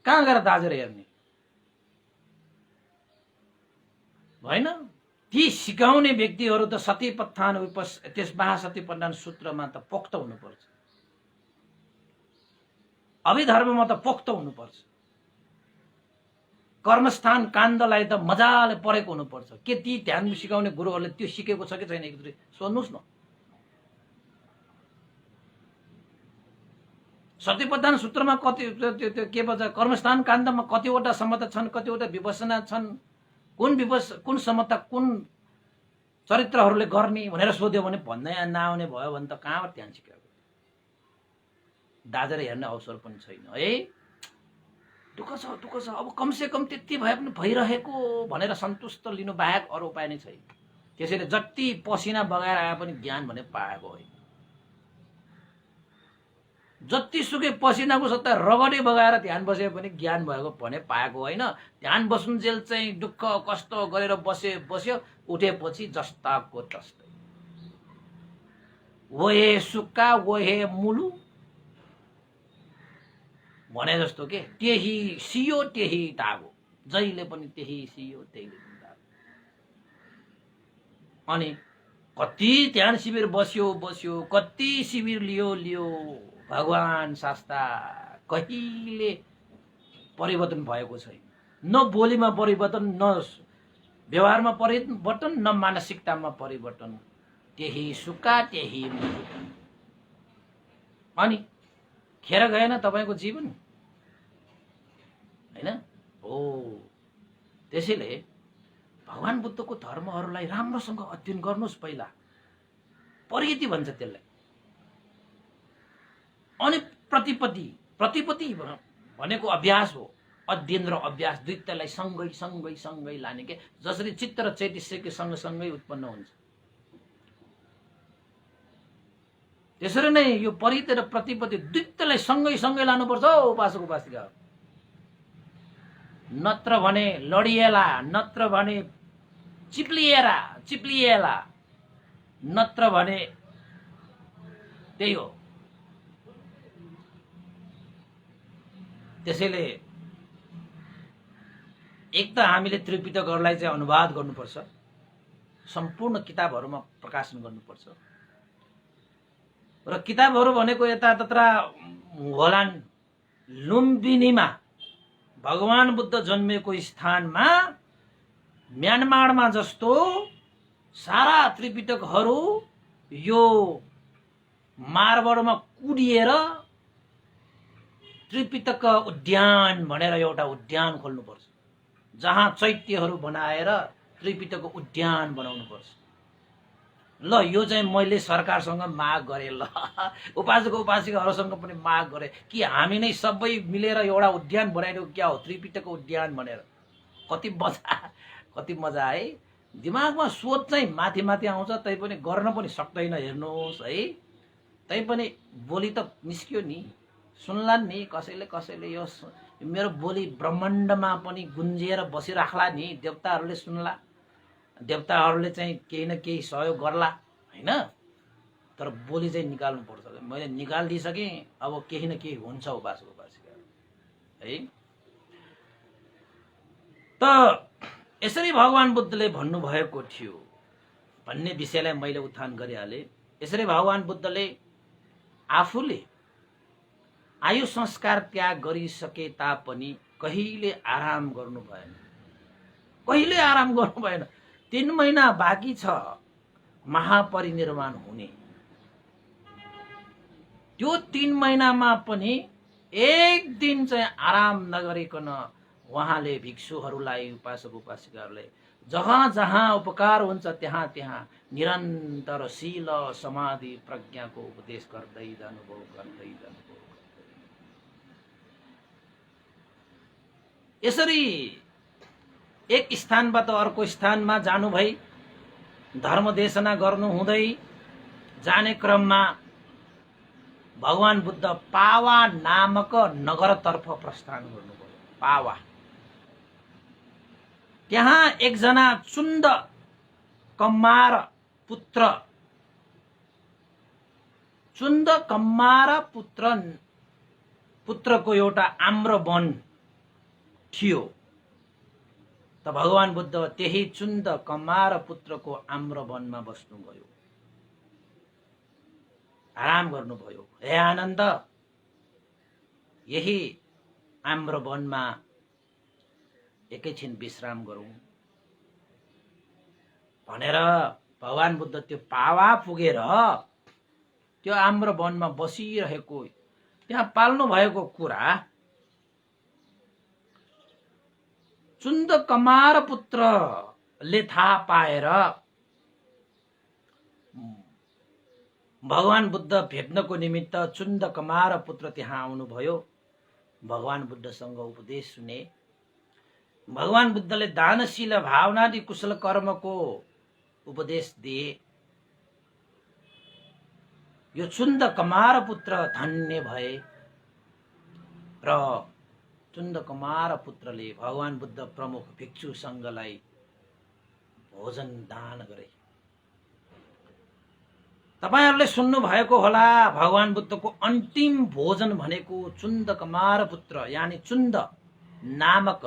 कहाँ गएर दाँजेर हेर्ने होइन। ती सिकाउने व्यक्तिहरू त सतीपत्थान त्यस महासतीपत्थान सूत्रमा त पोख्त हुनुपर्छ, अभिधर्ममा त पोख्त हुनुपर्छ। कर्मस्थान काण्डलाई त मजाले पढेको हुनुपर्छ। के ती ध्यान सिकाउने गुरुहरूले त्यो सिकेको छ कि छैन एकचोटि सोध्नुहोस् न। सतीपत्थान सूत्रमा कति के भन्छ, कर्मस्थान काण्डमा कतिवटा समता छन्, कतिवटा विपसना छन्, कुन समता कुन चरित्रहरूले गर्ने भनेर सोध्यो भने भन्दै नआउने भयो भने त कहाँबाट ध्यान सिकाएको? दाँजेर हेर्ने अवसर पनि छैन है। दुःख छ अब कमसे कम त्यति भए पनि भइरहेको भनेर सन्तुष्ट लिनु बाहेक अरू उपाय नै छैन। त्यसैले जति पसिना बगाएर आए पनि ज्ञान भने पाएको होइन। जति सुकै पसिनाको सट्टा रगडे बगाएर ध्यान बसे पनि ज्ञान भएको भने पाएको होइन। ध्यान बस्नुन्जेल चाहिँ दुःख कष्ट गरेर बस्यो उठेपछि जस्ताको तस्तै वहे सुक्का वहे मुलु भने जस्तो के त्यही सियो त्यही तागो, जहिले पनि त्यही सियो त्यही तागो। अनि कति ध्यान शिविर बस्यो कति शिविर लियो भगवान शास्त्र कहिले परिवर्तन भएको छैन। न बोलीमा परिवर्तन, न व्यवहारमा परिवर्तन, न मानसिकतामा परिवर्तन। त्यही सुक्का त्यही मुलु। अनि खेर गएन तपाईको जीवन हैन हो। त्यसैले भगवान बुद्धको धर्महरूलाई राम्रोसँग अध्ययन गर्नुस् पहिला, परिधि भन्छ त्यसलाई। अनि प्रतिपत्ति भनेको अभ्यास हो। अध्ययन र अभ्यास दुईटालाई सँगै लाने के, जसरी चित्त र चैतन्यको सँगसँगै उत्पन्न हुन्छ। त्यसरी नै यो परिधि र प्रतिपत्ति दुईटालाई सँगै लानुपर्छ उपासक उपासिका। नत्र भने लडिएला, नत्र भने चिप्लिएला, नत्र भने त्यही हो। त्यसैले एक त हामीले त्रिपिटकहरूलाई चाहिँ अनुवाद गर्नुपर्छ, सम्पूर्ण किताबहरूमा प्रकाशन गर्नुपर्छ। र किताबहरू भनेको यतातता होलान्। लुम्बिनीमा भगवान बुद्ध जन्मेको स्थानमा म्यानमारमा जस्तो सारा त्रिपिटकहरू यो मार्बलमा कुदिएर त्रिपिटक उद्यान भनेर एउटा उद्यान खोल्नुपर्छ, जहाँ चैत्यहरू बनाएर त्रिपिटक उद्यान बनाउनुपर्छ। ल यो चाहिँ मैले सरकारसँग माग गरेँ, ल उपासक उपासिकाहरूसँग पनि माग गरेँ कि हामी नै सबै मिलेर एउटा उद्यान बनाइदियो, क्या हो त्रिपिटक उद्यान भनेर। कति मजा है। दिमागमा सोच चाहिँ माथि आउँछ, तै पनि गर्न पनि सक्दैन। हेर्नुहोस् है, तै पनि बोली त निस्क्यो नि, सुन्लान् नि कसैले यो मेरो बोली ब्रह्माण्डमा पनि गुन्जिएर बसिराख्ला नि। देवताहरूले सुन्ला, देवताहरूले चाहिँ केही न केही सहयोग गर्ला हैन। तर बोली चाहिँ निकाल्नु पर्छ। मैले निकालिदिइसकेँ, अब केही न केही हुन्छ उपासक उपासिका है। त यसरी भगवान बुद्धले भन्नुभएको थियो भन्ने विषयलाई मैले उत्थान गरिहालेँ। यसरी भगवान बुद्धले आफूले आयु संस्कार त्याग गरिसके तापनि कहिले आराम गर्नु भएन। 3 महिना बाँकी छ महापरिनिर्वाण हुने। त्यो 3 महिनामा पनि एक दिन चाहिँ आराम नगरिकन उहाँले भिक्षुहरूलाई, उपासक उपासिकाहरूलाई जहाँ जहाँ उपकार हुन्छ त्यहाँ निरन्तर शील समाधि प्रज्ञाको उपदेश गर्दै जानुभयो। यसरी एक स्थानबाट अर्को स्थानमा जानु भई धर्म देशना गर्नु हुँदै जाने क्रममा भगवान बुद्ध पावा नामक नगरतर्फ प्रस्थान गर्नुभयो। पावा, त्यहाँ एकजना चुन्द कम्मार पुत्रको एउटा आम्र वन थियो। त भगवान बुद्ध त्यही चुन्द कम्मार पुत्रको आम्र वनमा बस्नुभयो, आराम गर्नुभयो। हे आनन्द, यही आम्र वनमा एकैछिन विश्राम गरौँ भनेर भगवान बुद्ध त्यो पावा पुगेर त्यो आम्र वनमा बसिरहेको, त्यहाँ पाल्नु भएको कुरा चुन्द कम्मार पुत्रले थाहा पाएर भगवान बुद्ध भेट्नको निमित्त चुन्द कम्मार पुत्र त्यहाँ आउनुभयो। भगवान बुद्धसँग उपदेश सुने। भगवान बुद्धले दानशील भावनादि कुशल कर्मको उपदेश दिए। यो चुन्द कमार पुत्र धन्य भए र चुन्द कमार पुत्रले भगवान बुद्ध प्रमुख भिक्षु संघलाई भोजन दान गरे। तपाईहरुले सुन्नु भएको होला, भगवान बुद्धको अन्तिम भोजन भनेको चुन्द कमार पुत्र यानी चुन्द नामक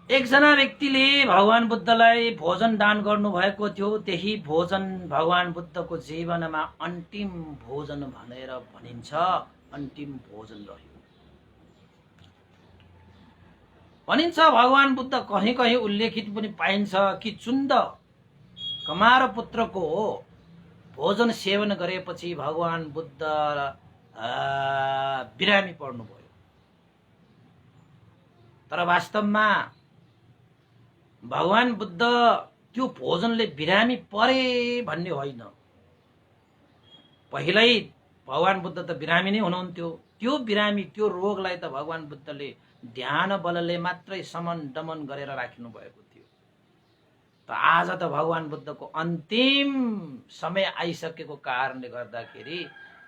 एकजना व्यक्तिले भगवान बुद्धलाई भोजन दान गर्नु भएको थियो। त्यही भोजन भगवान बुद्धको जीवनमा अन्तिम भोजन भनेर भनिन्छ। अन्तिम भोजन रह्यो भनिन्छ। भगवान बुद्ध कहीं कहीं उल्लेखित पनि पाइन्छ कि चुन्द कमार पुत्रको भोजन सेवन गरेपछि भगवान बुद्ध बिरामी पर्नुभयो। तर वास्तवमा भगवान बुद्ध त्यो भोजनले बिरामी परे भन्ने होइन। पहिल्यै भगवान बुद्ध त बिरामी नै हुनुहुन्थ्यो। त्यो बिरामी, त्यो रोगलाई त भगवान बुद्धले ध्यान बलले मात्रै समन दमन गरेर राख्नु भएको थियो। त आज त भगवान बुद्धको अन्तिम समय आइसकेको कारणले गर्दाखेरि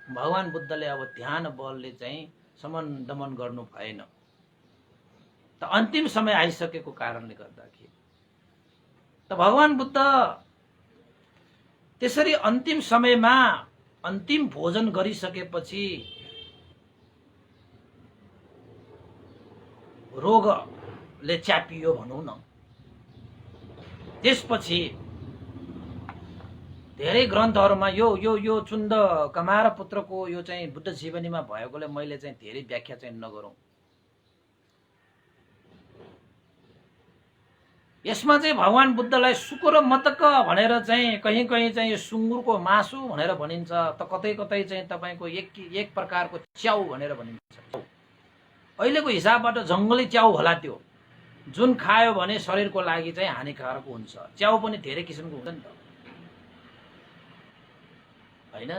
भगवान बुद्धले अब ध्यान बलले चाहिँ समन दमन गर्नु भएन। त अन्तिम समय आइसकेको कारणले गर्दाखेरि त भगवान बुद्ध त्यसरी अन्तिम समयमा अन्तिम भोजन गरिसकेपछि रोगले च्यापियो भनौं न। त्यसपछि धेरै ग्रन्थहरुमा यो यो यो चुन्द कमार पुत्रको यो चाहिँ बुद्ध जीवनीमा भएकोले मैले चाहिँ धेरै व्याख्या चाहिँ नगरौं। यसमा चाहिँ भगवान बुद्धलाई सुकुर मतक भनेर चाहिँ कहीं कहीं चाहिँ यो सुँगुरको मासु भनेर भनिन्छ, त कतै कतै चाहिँ तपाईको एक प्रकारको च्याउ भनेर भनिन्छ। अहिलेको हिसाबबाट जंगली च्याउ होला त्यो, जुन खायो भने शरीरको लागि चाहिँ हानिकारक हुन्छ। च्याउ पनि धेरै किसिमको हुन्छ नि त, हैन?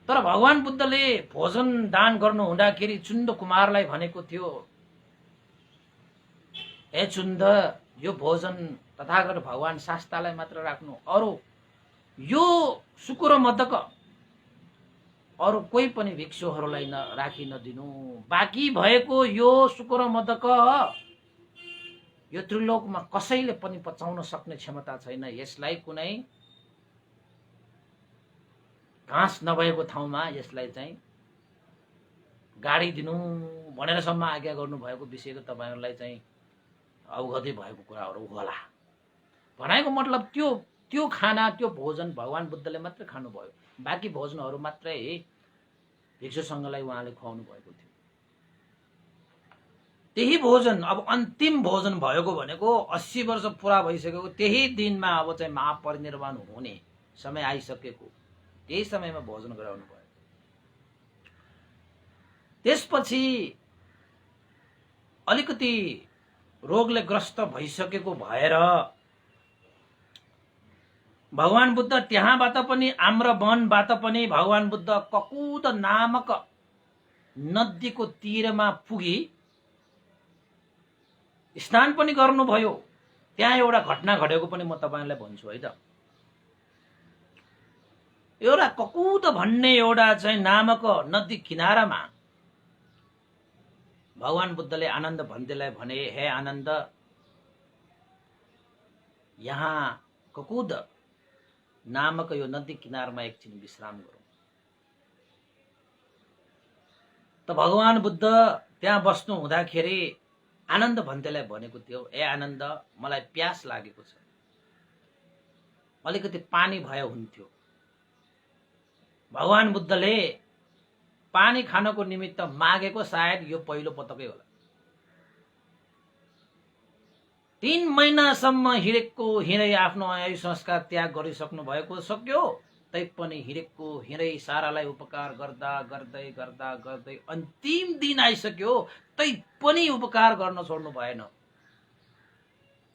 तर भगवान बुद्धले भोजन दान गर्नु हुँदाखेरि चुन्द कुमारलाई भनेको थियो, हे चुन्द, यो भोजन तथागत भगवान शास्तालाई मात्र राख्नु, अरु यो सुकुर मदक अरु कोही पनि भिक्षुहरूलाई राखी नदिनु। बाँकी भएको यो सुकुर मदक यो त्रिलोकमा कसैले पनि पचाउन सक्ने क्षमता छैन। यसलाई कुनै घाँस नभएको ठाउँमा यसलाई चाहिँ गाडिदिनु भनेर सम्म आज्ञा गर्नु भएको विषयको तपाईहरुलाई चाहिँ अवगतै भएको कुराहरु होला। भनेको मतलब त्यो खाना, त्यो भोजन भगवान बुद्धले मात्र खानुभयो। बाँकी भोजनहरु मात्रै भिक्षु संघलाई उहाँले खुवाउनु भएको थियो। त्यही भोजन अब अन्तिम भोजन भएको भनेको 80 वर्ष पूरा भइसकेको त्यही दिनमा अब चाहिँ महापरिनिर्वाण हुने समय आइसकेको, त्यही समयमा भोजन गराउनु भयो। त्यसपछि अलिकति रोगले ग्रस्त भइसकेको भएर भगवान बुद्ध त्यहाँबाट पनि आम्रवनबाट पनि भगवान बुद्ध ककुद नामक नदीको तीरमा पुगी स्नान पनि गर्नुभयो। त्यहाँ एउटा घटना घटेको पनि म तपाईहरुलाई भन्छु है त। एउटा ककुद भन्ने एउटा चाहिँ नामक नदी किनारामा भगवान बुद्धले आनन्द भन्देलाई भने, हे आनन्द, यहाँ ककुद नामक यो नदी किनारमा एकछिन विश्राम गरौं। त भगवान बुद्ध त्यहाँ बस्नु हुँदाखेरि आनन्द भन्देलाई भनेको थियो, ए आनन्द, मलाई प्यास लागेको छ, अलिकति पानी भए हुन्थ्यो। भगवान बुद्धले पानी खानको निमित्त मागेको सायद यो पहिलो पटकै होला। 3 महिनासम्म हिँडेको हिँडै आफ्नो आयु संस्कार त्याग गरिसक्नु भएको सक्यो, तैपनि हिँडेको हिँडै सारालाई उपकार गर्दा गर्दै गर्दा गर्दै अन्तिम दिन आइसक्यो, तैपनि उपकार गर्न छोड्नु भएन।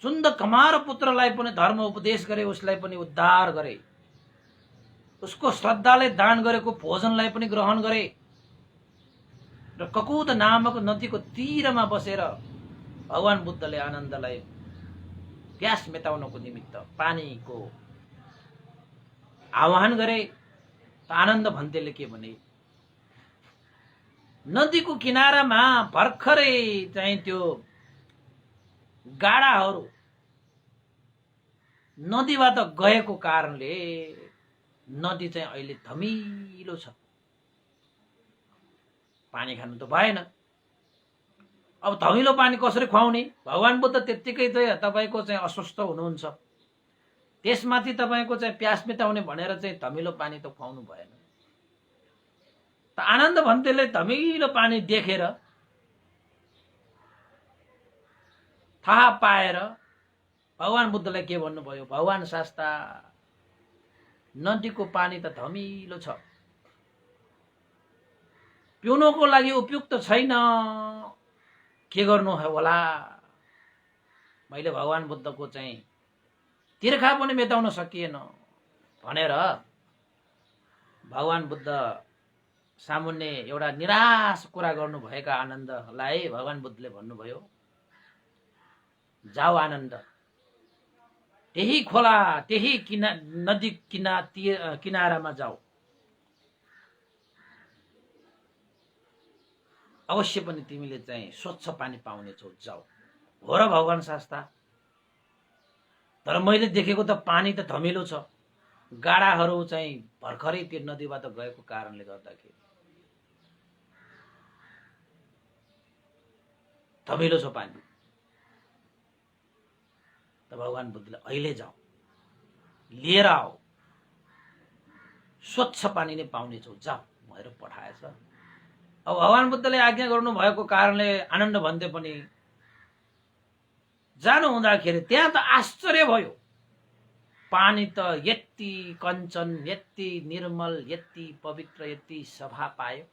चुन्द कमार पुत्रलाई पनि धर्म उपदेश गरे, उसलाई पनि उद्धार गरे। उसको श्रद्धाले दान गरेको भोजनलाई पनि ग्रहण गरे र ककुत नामक नदीको तीरमा बसेर भगवान बुद्धले आनन्दलाई प्यास मेटाउनको निमित्त पानीको आह्वान गरे। त आनन्द भन्तेले के भने, नदीको किनारामा भर्खरै चाहिँ त्यो गाडाहरू नदीबाट गएको कारणले नदी चाहिँ अहिले धमिलो छ, पानी खानु त भएन। अब धमिलो पानी कसरी खुवाउने? भगवान बुद्ध त्यत्तिकै चाहिँ तपाईको चाहिँ अस्वस्थ हुनुहुन्छ, त्यसमाथि तपाईको चाहिँ प्यास मेटाउने भनेर चाहिँ धमिलो पानी त खुवाउनु भएन। त आनन्द भन्तेले धमिलो पानी देखेर थाहा पाएर भगवान बुद्धलाई के भन्नुभयो, भगवान शास्ता नदीको पानी त धमिलो छ, पिउनको लागि उपयुक्त छैन, के गर्नु होला? मैले भगवान बुद्धको चाहिँ तिर्खा पनि मेटाउन सकिएन भनेर भगवान बुद्ध सामुन्ने एउटा निराश कुरा गर्नुभएका आनन्दलाई भगवान बुद्धले भन्नुभयो, जाऊ आनन्द, त्यही खोला त्यही नदी किनारामा जाऊ, अवश्य पनि तिमीले चाहिँ स्वच्छ पानी पाउनेछौ, जाऊ। हो र भगवान शास्ता, तर मैले देखेको त पानी त धमिलो छ, गाडाहरू चाहिँ भर्खरै त्यो नदीबाट गएको कारणले गर्दाखेरि धमिलो छ पानी। त भगवान बुद्धले अहिले जाऊ, लिएर आऊ, स्वच्छ पानी नै पाउनेछौ, जाऊ भनेर पठाएछ। अब भगवान बुद्धले आज्ञा गर्नु भएको कारणले आनन्द भन्दै पनि जानु हुँदाखेरि त्यहाँ त आश्चर्य भयो, पानी त यति कञ्चन, यति निर्मल, यति पवित्र, यति सफा पायो।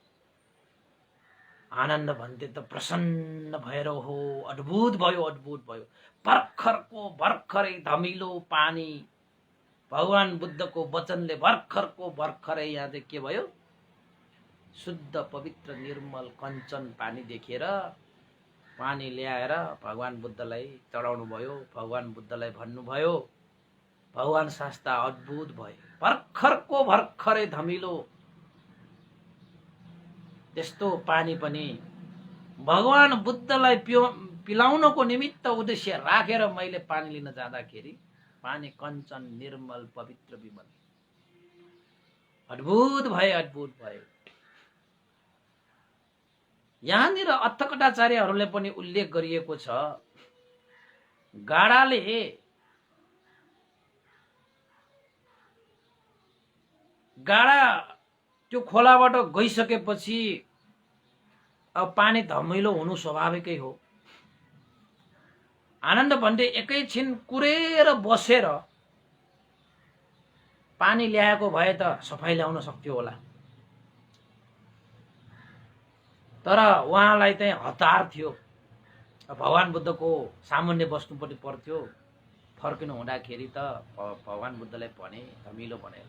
आनन्द भन्ते त प्रसन्न भएर हो अद्भुत भयो, अद्भुत भयो। भर्खरको भर्खरै धमिलो पानी, भगवान बुद्धको वचनले भर्खरको भर्खरै यहाँ चाहिँ के भयो, शुद्ध पवित्र निर्मल कञ्चन पानी देखेर पानी ल्याएर भगवान बुद्धलाई चढाउनु भयो। भगवान बुद्धलाई भन्नुभयो, भगवान शास्ता अद्भुत भयो, भर्खरको भर्खरै धमिलो त्यस्तो पानी पनि भगवान बुद्धलाई पिलाउनको निमित्त उद्देश्य राखेर मैले पानी लिन जाँदाखेरि पानी कञ्चन निर्मल पवित्र विमल, अद्भुत भए, अद्भुत भए। यहाँनिर अर्थकथाचार्यहरूले पनि उल्लेख गरिएको छ, गाडाले गाडा त्यो खोलाबाट गइसकेपछि अब पानी धमिलो हुनु स्वाभाविकै हो। आनन्द भन्दै एकैछिन कुरेर बसेर पानी ल्याएको भए त सफाई ल्याउन सक्थ्यो होला, तर उहाँलाई चाहिँ हतार थियो, भगवान बुद्धको सामान्य बस्नुपर्ने पर्थ्यो। फर्किनु हुँदाखेरि त भगवान बुद्धलाई भने धमिलो भनेर,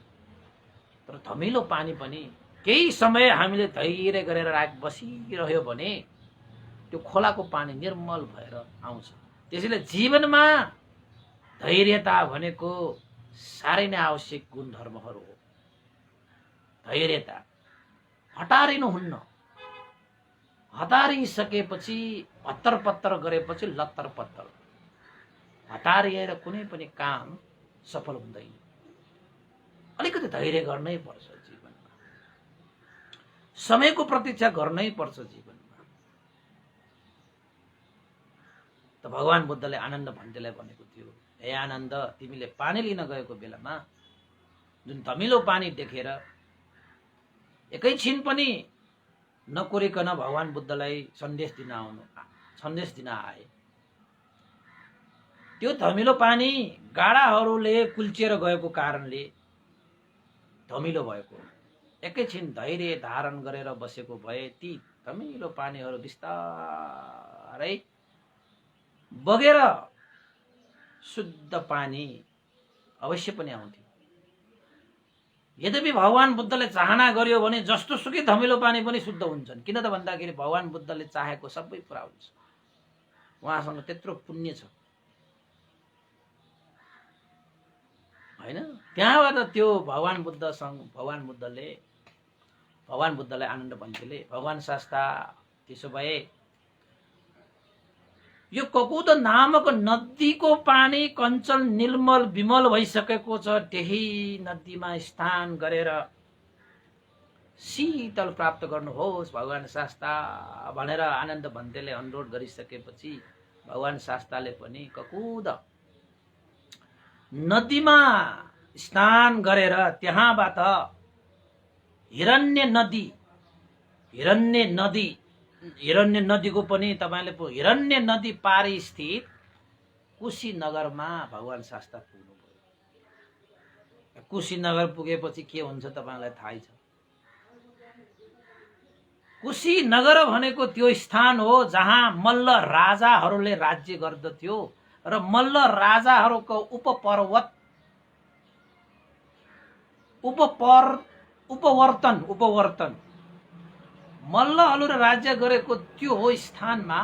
तर धमिलो पानी पनि केही समय हामीले धैर्य गरेर बसिरह्यो भने त्यो खोलाको पानी निर्मल भएर आउँछ। त्यसैले जीवनमा धैर्यता भनेको साह्रै नै आवश्यक गुणधर्महरू हो। धैर्यता, हतारिनुहुन्न, हतारिसकेपछि हत्तर पत्तर गरेपछि लत्तर पत्तर, हतारिएर कुनै पनि काम सफल हुँदैन। अलिकति धैर्य गर्नै पर्छ जीवनमा, समयको प्रतीक्षा गर्नै पर्छ जीवनमा। त भगवान बुद्धले आनन्द भन्तेलाई भनेको थियो, हे आनन्द, तिमीले पानी लिन गएको बेलामा जुन धमिलो पानी देखेर एकैछिन पनि नकुरिकन भगवान बुद्धलाई सन्देश दिन आए। त्यो धमिलो पानी गाडाहरूले कुल्चिएर गएको कारणले धमिलो भएको। एकैछिन धैर्य धारण गरेर बसेको भए ती धमिलो पानीहरू बिस्तारै बगेर शुद्ध पानी अवश्य पनि आउँथ्यो। यद्यपि भगवान बुद्धले चाहना गर्यो भने जस्तो सुकै धमिलो पानी पनि शुद्ध हुन्छन्। किन त भन्दाखेरि भगवान बुद्धले चाहेको सबै पुरा हुन्छ, उहाँसँग त्यत्रो पुण्य छ हैन। त्यहाँबाट त्यो भगवान बुद्धले आनन्द भन्तेले भगवान शास्ता त्यसो भए यो ककुद नामक नदीको पानी कञ्चल निर्मल विमल भइसकेको छ, त्यही नदीमा स्नान गरेर शीतल प्राप्त गर्नुहोस् भगवान शास्ता भनेर आनन्द भन्तेले अनुरोध गरिसकेपछि भगवान शास्ताले पनि ककुद नदीमा स्नान गरेर त्यहाँबाट हिरण्य नदीको पनि तपाईले हिरण्य नदी पारी स्थित कुशीनगरमा भगवान शास्ता पुग्नुभयो। कुशीनगर पुगेपछि के हुन्छ तपाईलाई थाहै छ। कुशीनगर भनेको त्यो स्थान हो जहाँ मल्ल राजाहरूले राज्य गर्दथ्यो र मल्ल राजाहरूको उपवर्तन मल्लहरूले राज्य गरेको त्यो हो स्थानमा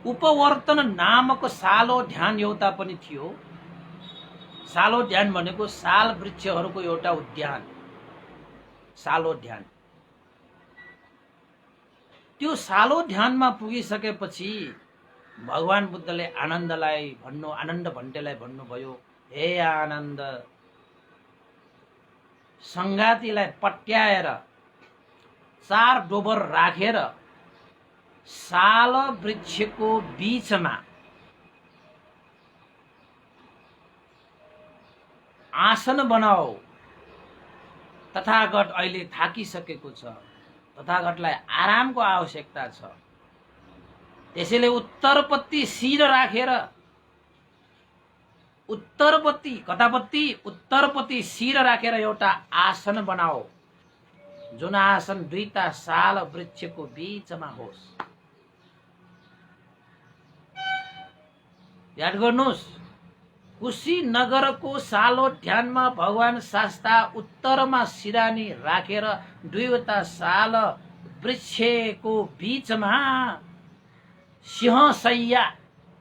उपवर्तन नामक सालो ध्यान एउटा पनि थियो। सालो ध्यान भनेको साल वृक्षहरूको एउटा उद्यान, सालो ध्यान। त्यो सालो ध्यानमा पुगिसकेपछि भगवान बुद्धले आनन्द भन्टेलाई भन्नुभयो, हे आनन्द, संगातीलाई पट्याएर 4 डोबर राखेर साल वृक्षको बीचमा आसन बनाऊ। तथागत अहिले थाकिसकेको छ, तथागतलाई आरामको आवश्यकता छ। त्यसैले उत्तरपट्टि शिर राखेर उत्तरपट्टि शिर राखेर एउटा आसन बनाऊ, जुन आसन दुईटा साल वृक्षको बीचमा होस्। याद गर्नुहोस्, कुशीनगरको सालो ध्यानमा भगवान शास्ता उत्तरमा सिरानी राखेर दुईवटा साल वृक्षको बीचमा सिंहशय्या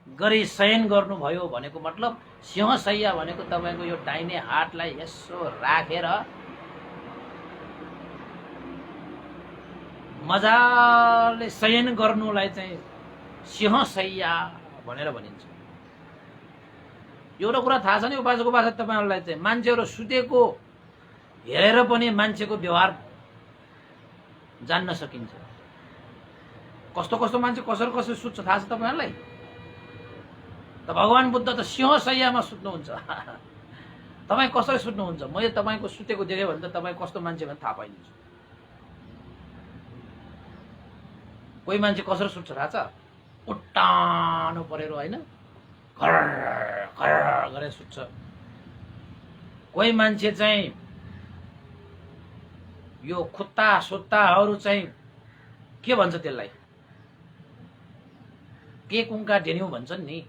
गरी शयन गर्नुभयो। भनेको मतलब सिंहशय्या भनेको तपाईको यो दाहिने हातलाई यसो राखेर मजाले शयन गर्नुलाई चाहिँ सिंहशय्या भनेर भनिन्छ। एउटा कुरा थाहा छ नि उपासकको भाषा तपाईहरुलाई चाहिँ, मान्छेहरु सुतेको हेरेर पनि मान्छेको व्यवहार जान्न सकिन्छ। कस्तो कस्तो मान्छे कसरी सुत्छ थाहा छ तपाईहरुलाई? त भगवान बुद्ध त सिंहशय्यामा सुत्नुहुन्छ। तपाई कसरी सुत्नुहुन्छ? मैले तपाईको सुतेको देखे भने त तपाई कस्तो मान्छे भने थाहा पाइन्छ। कोही मान्छे कसरी सुत्छ थाहा छ? उट्टानो परेर हैन, घर गरेर सुत्छ। कोही मान्छे चाहिँ यो खुट्टा सुत्ताहरू चाहिँ के भन्छ त्यसलाई? के कुङ्का ढेन्यौ भन्छन् नि,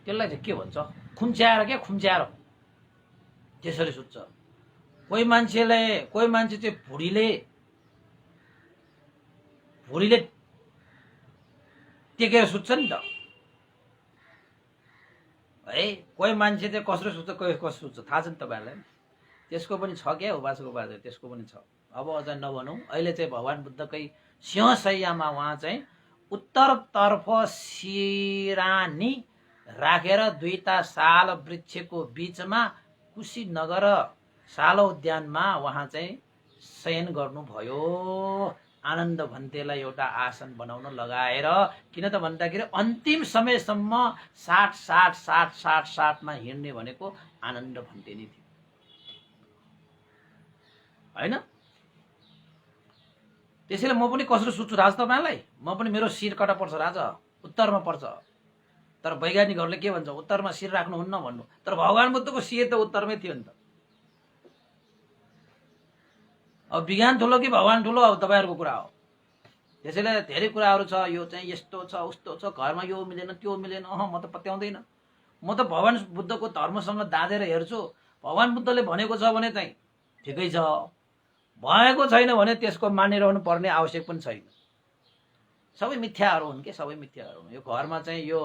त्यसलाई चाहिँ के भन्छ? खुम्च्याएर त्यसरी सुत्छ। कोही मान्छे चाहिँ भुडीले टेकेर सुत्छ नि त है। कोही मान्छे चाहिँ कसरी सुत्छ, कोही कसरी सुत्छ थाहा छ नि तपाईहरुलाई? त्यसको पनि छ क्या उपासकको बाजा, त्यसको पनि छ। अब अझ नभनौं। अहिले चाहिँ भगवान बुद्धकै सिंहशय्यामा उहाँ चाहिँ उत्तरतर्फ सिरानी राखेर दुईटा साल वृक्षको बीचमा कुशीनगर साल उद्यानमा उहाँ चाहिँ शयन गर्नुभयो। आनन्द भन्तेलाई एउटा आसन बनाउन लगाएर। किन त भन्दाखेरि अन्तिम समयसम्म 60 मा हिँड्ने भनेको आनन्द भन्ते नै थियो हैन। त्यसैले म पनि कसरी सुत्छु थाहा छ तपाईलाई? म पनि मेरो शिर कता पर्छ थाहा छ? उत्तरमा पर्छ। तर वैज्ञानिकहरूले के भन्छ? उत्तरमा शिर राख्नुहुन्न भन्नु। तर भगवान बुद्धको शिर त उत्तरमै थियो नि त। अब विज्ञान ठुलो कि भगवान ठुलो, अब तपाईहरुको कुरा हो। त्यसैले धेरै कुराहरू छ, यो चाहिँ यस्तो छ उस्तो छ, घरमा यो मिलेन त्यो मिलेन, म त पत्याउँदैन। म त भगवान बुद्धको धर्मसँग दाँजेर हेर्छु। भगवान बुद्धले भनेको छ भने चाहिँ ठिकै छ, भएको छैन भने त्यसको मानिरहनु पर्ने आवश्यक पनि छैन। सबै मिथ्याहरू हुन् के, सबै मिथ्याहरू हुन्। यो घरमा चाहिँ यो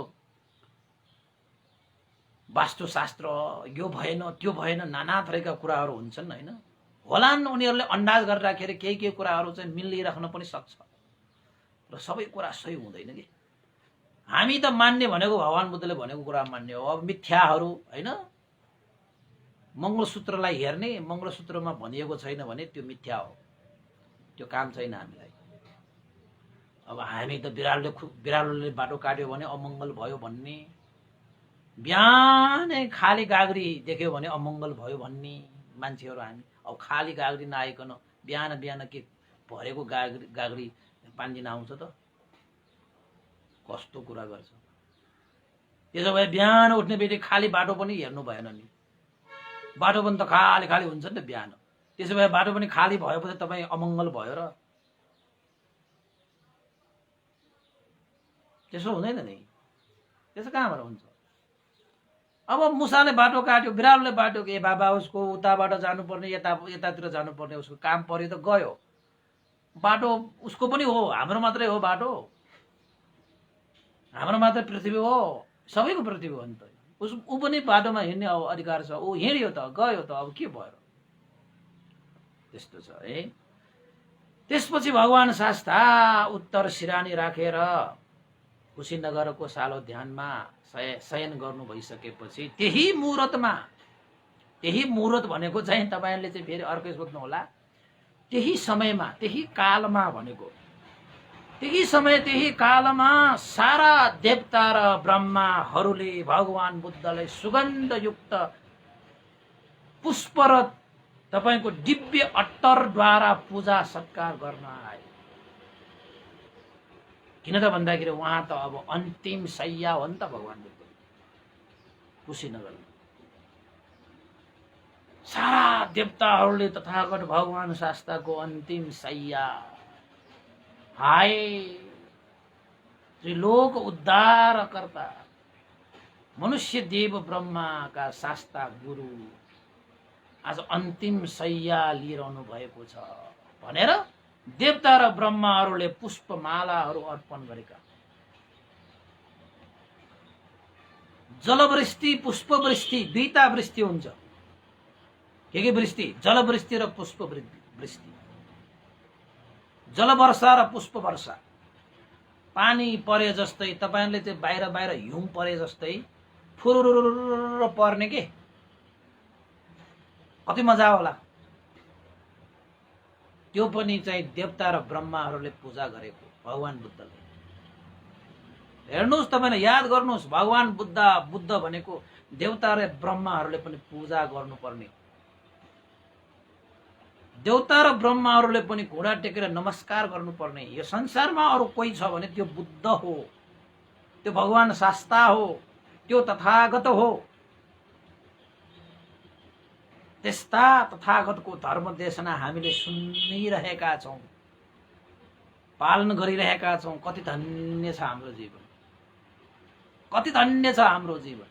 वास्तुशास्त्र यो भएन त्यो भएन नाना थरीका कुराहरू हुन्छन् होइन। होलान् उनीहरूले अन्दाज गरेर राखेर केही कुराहरू चाहिँ मिलिराख्न पनि सक्छ, र सबै कुरा सही हुँदैन कि। हामी त मान्ने भनेको भगवान बुद्धले भनेको कुरा मान्ने हो। अब मिथ्याहरू होइन, मङ्गलसूत्रलाई हेर्ने, मङ्गलसूत्रमा भनिएको छैन भने त्यो मिथ्या हो, त्यो काम छैन हामीलाई। अब हामी त बिरालोले बाटो काट्यो भने अमङ्गल भयो भन्ने, बिहानै खाली गाग्री देख्यो भने अमङ्गल भयो भन्ने मान्छेहरू हामी। अब खाली गाग्री नआइकन बिहान बिहान के भरेको गाग्री पानी दिन आउँछ त? कस्तो कुरा गर्छ। त्यसो भए बिहान उठ्ने बित्तिकै खाली बाटो पनि हेर्नु भएन नि, बाटो पनि त खाली खाली हुन्छ नि त बिहान। त्यसो भए बाटो पनि खाली भएपछि तपाईँ अमङ्गल भयो र? त्यसो हुँदैन नि, त्यसो कहाँबाट हुन्छ? अब मुसाले बाटो काट्यो, बिरालोले बाटो, ए बाबा उसको उताबाट जानुपर्ने यतातिर जानुपर्ने, उसको काम पर्यो त गयो। बाटो उसको पनि हो, हाम्रो मात्रै हो बाटो? हाम्रो मात्रै पृथ्वी हो? सबैको पृथ्वी हो नि त। ऊ पनि बाटोमा हिँड्ने अब अधिकार छ, ऊ हिँड्यो त गयो त, अब के भयो? त्यस्तो छ है। त्यसपछि भगवान शास्ता उत्तर सिरानी राखेर कुशीनगरको सालो ध्यानमा शयन गर्नु भइसकेपछि त्यही मुहुर्तमा, त्यही मुहुर्त भनेको चाहिँ तपाईँले चाहिँ फेरि अर्कै सोध्नु होला, त्यही समयमा त्यही कालमा भनेको, त्यही समय त्यही कालमा सारा देवता र ब्रह्माहरूले भगवान बुद्धलाई सुगन्धयुक्त पुष्प र तपाईँको दिव्य अत्तरद्वारा पूजा सत्कार गर्न आए। किन त भन्दाखेरि उहाँ त अब अन्तिम शैया हो नि त भगवान बुद्ध। कुशीनगरमा सारा देवताहरूले तथागत भगवान शास्ताको अन्तिम शैया, हाय त्रिलोक उद्धारकर्ता मनुष्य देव ब्रह्माका शास्ता गुरु आज अन्तिम शैया लिइरहनु भएको छ भनेर देवता र ब्रह्माहरूले पुष्पमालाहरू अर्पण गरेका। जलवृष्टि पुष्पवृष्टि दुईटा वृष्टि हुन्छ। के वृष्टि? जलवृष्टि र पुष्प वृष्टि। जलवर्षा र पुष्प वर्षा। पानी परे जस्तै तपाईहरुले चाहिँ बाहिर बाहिर हिउँ परे जस्तै फुरुरुरु पर्ने के, कति मजा होला। त्यो पनि चाहिँ देवता र ब्रह्माहरूले पूजा गरेको भगवान बुद्धले। हेर्नुस्, तपाईले याद गर्नुस्, भगवान बुद्ध भनेको देवता र ब्रह्माहरूले पनि पूजा गर्नुपर्ने। देवता र ब्रह्माहरूले पनि घोडा टेकेर नमस्कार गर्नुपर्ने। यो संसारमा अरु कोही छ भने त्यो बुद्ध हो, त्यो भगवान शास्ता हो, त्यो तथागत हो। त्यस्ता तथागतको धर्म देशना हामीले सुनिरहेका छौं, पालन गरिरहेका छौं। कति धन्य छ हाम्रो जीवन, कति धन्य छ हाम्रो जीवन।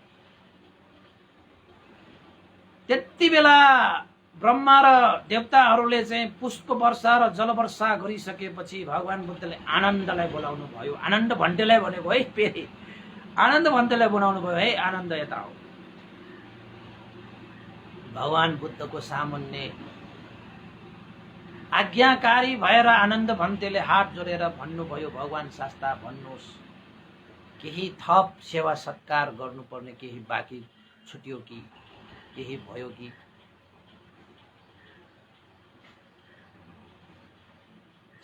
त्यति बेला ब्रह्मा र देवताहरूले चाहिँ पुष्प वर्षा र जलवर्षा गरिसकेपछि भगवान बुद्धले आनन्दलाई बोलाउनु भयो। आनन्द भन्टेलाई भनेको है, फेरि आनन्द भन्टेलाई बनाउनु भयो है। आनन्द यता हो। भगवान बुद्धको सामुन्ने आज्ञाकारी भएर आनन्द भन्तेले हात जोडेर भन्नुभयो, भगवान शास्ता भन्नुहोस्, केही थप सेवा सत्कार गर्नुपर्ने केही बाँकी छुट्यो कि, केही भयो कि?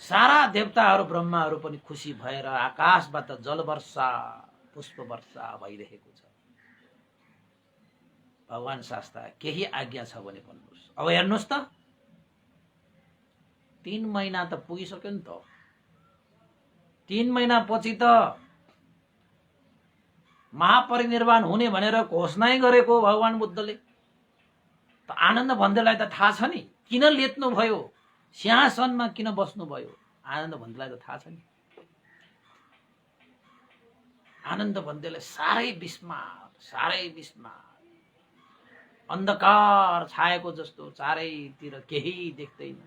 सारा देवताहरू ब्रह्माहरू पनि खुसी भएर आकाशबाट जलवर्षा पुष्प वर्षा भइरहेको छ। भगवान शास्ता केही आज्ञा छ भने भन्नुहोस्। अब हेर्नुहोस् त, 3 महिना त पुगिसक्यो नि त। 3 महिना पछि त महापरिनिर्वाण हुने भनेर घोषणा गरेको भगवान बुद्धले। त आनन्द भन्देलाई त थाहा छ नि किन लेट्नु भयो, सिंहासनमा किन बस्नु भयो। आनन्द भन्देलाई त थाहा छ नि। आनन्द भन्देलाई साह्रै विस्मार, साह्रै विस्मार। अन्धकार छाएको जस्तो, चारैतिर केही देख्दैन।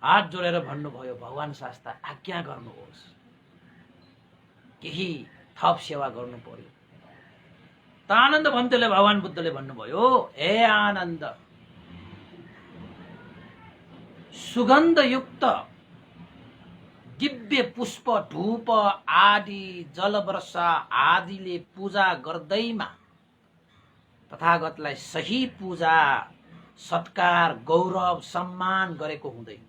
हात जोडेर भन्नुभयो, भगवान शास्ता आज्ञा गर्नुहोस्, केही थप सेवा गर्नु पर्यो। त आनन्द भन्तेले भगवान बुद्धले भन्नुभयो, हे आनन्द, सुगन्धयुक्त दिव्य पुष्प, धूप आदि, जलवर्षा आदिले पूजा गर्दैमा तथागतलाई सही पूजा, सत्कार, गौरव, सम्मान गरेको हुँदैन।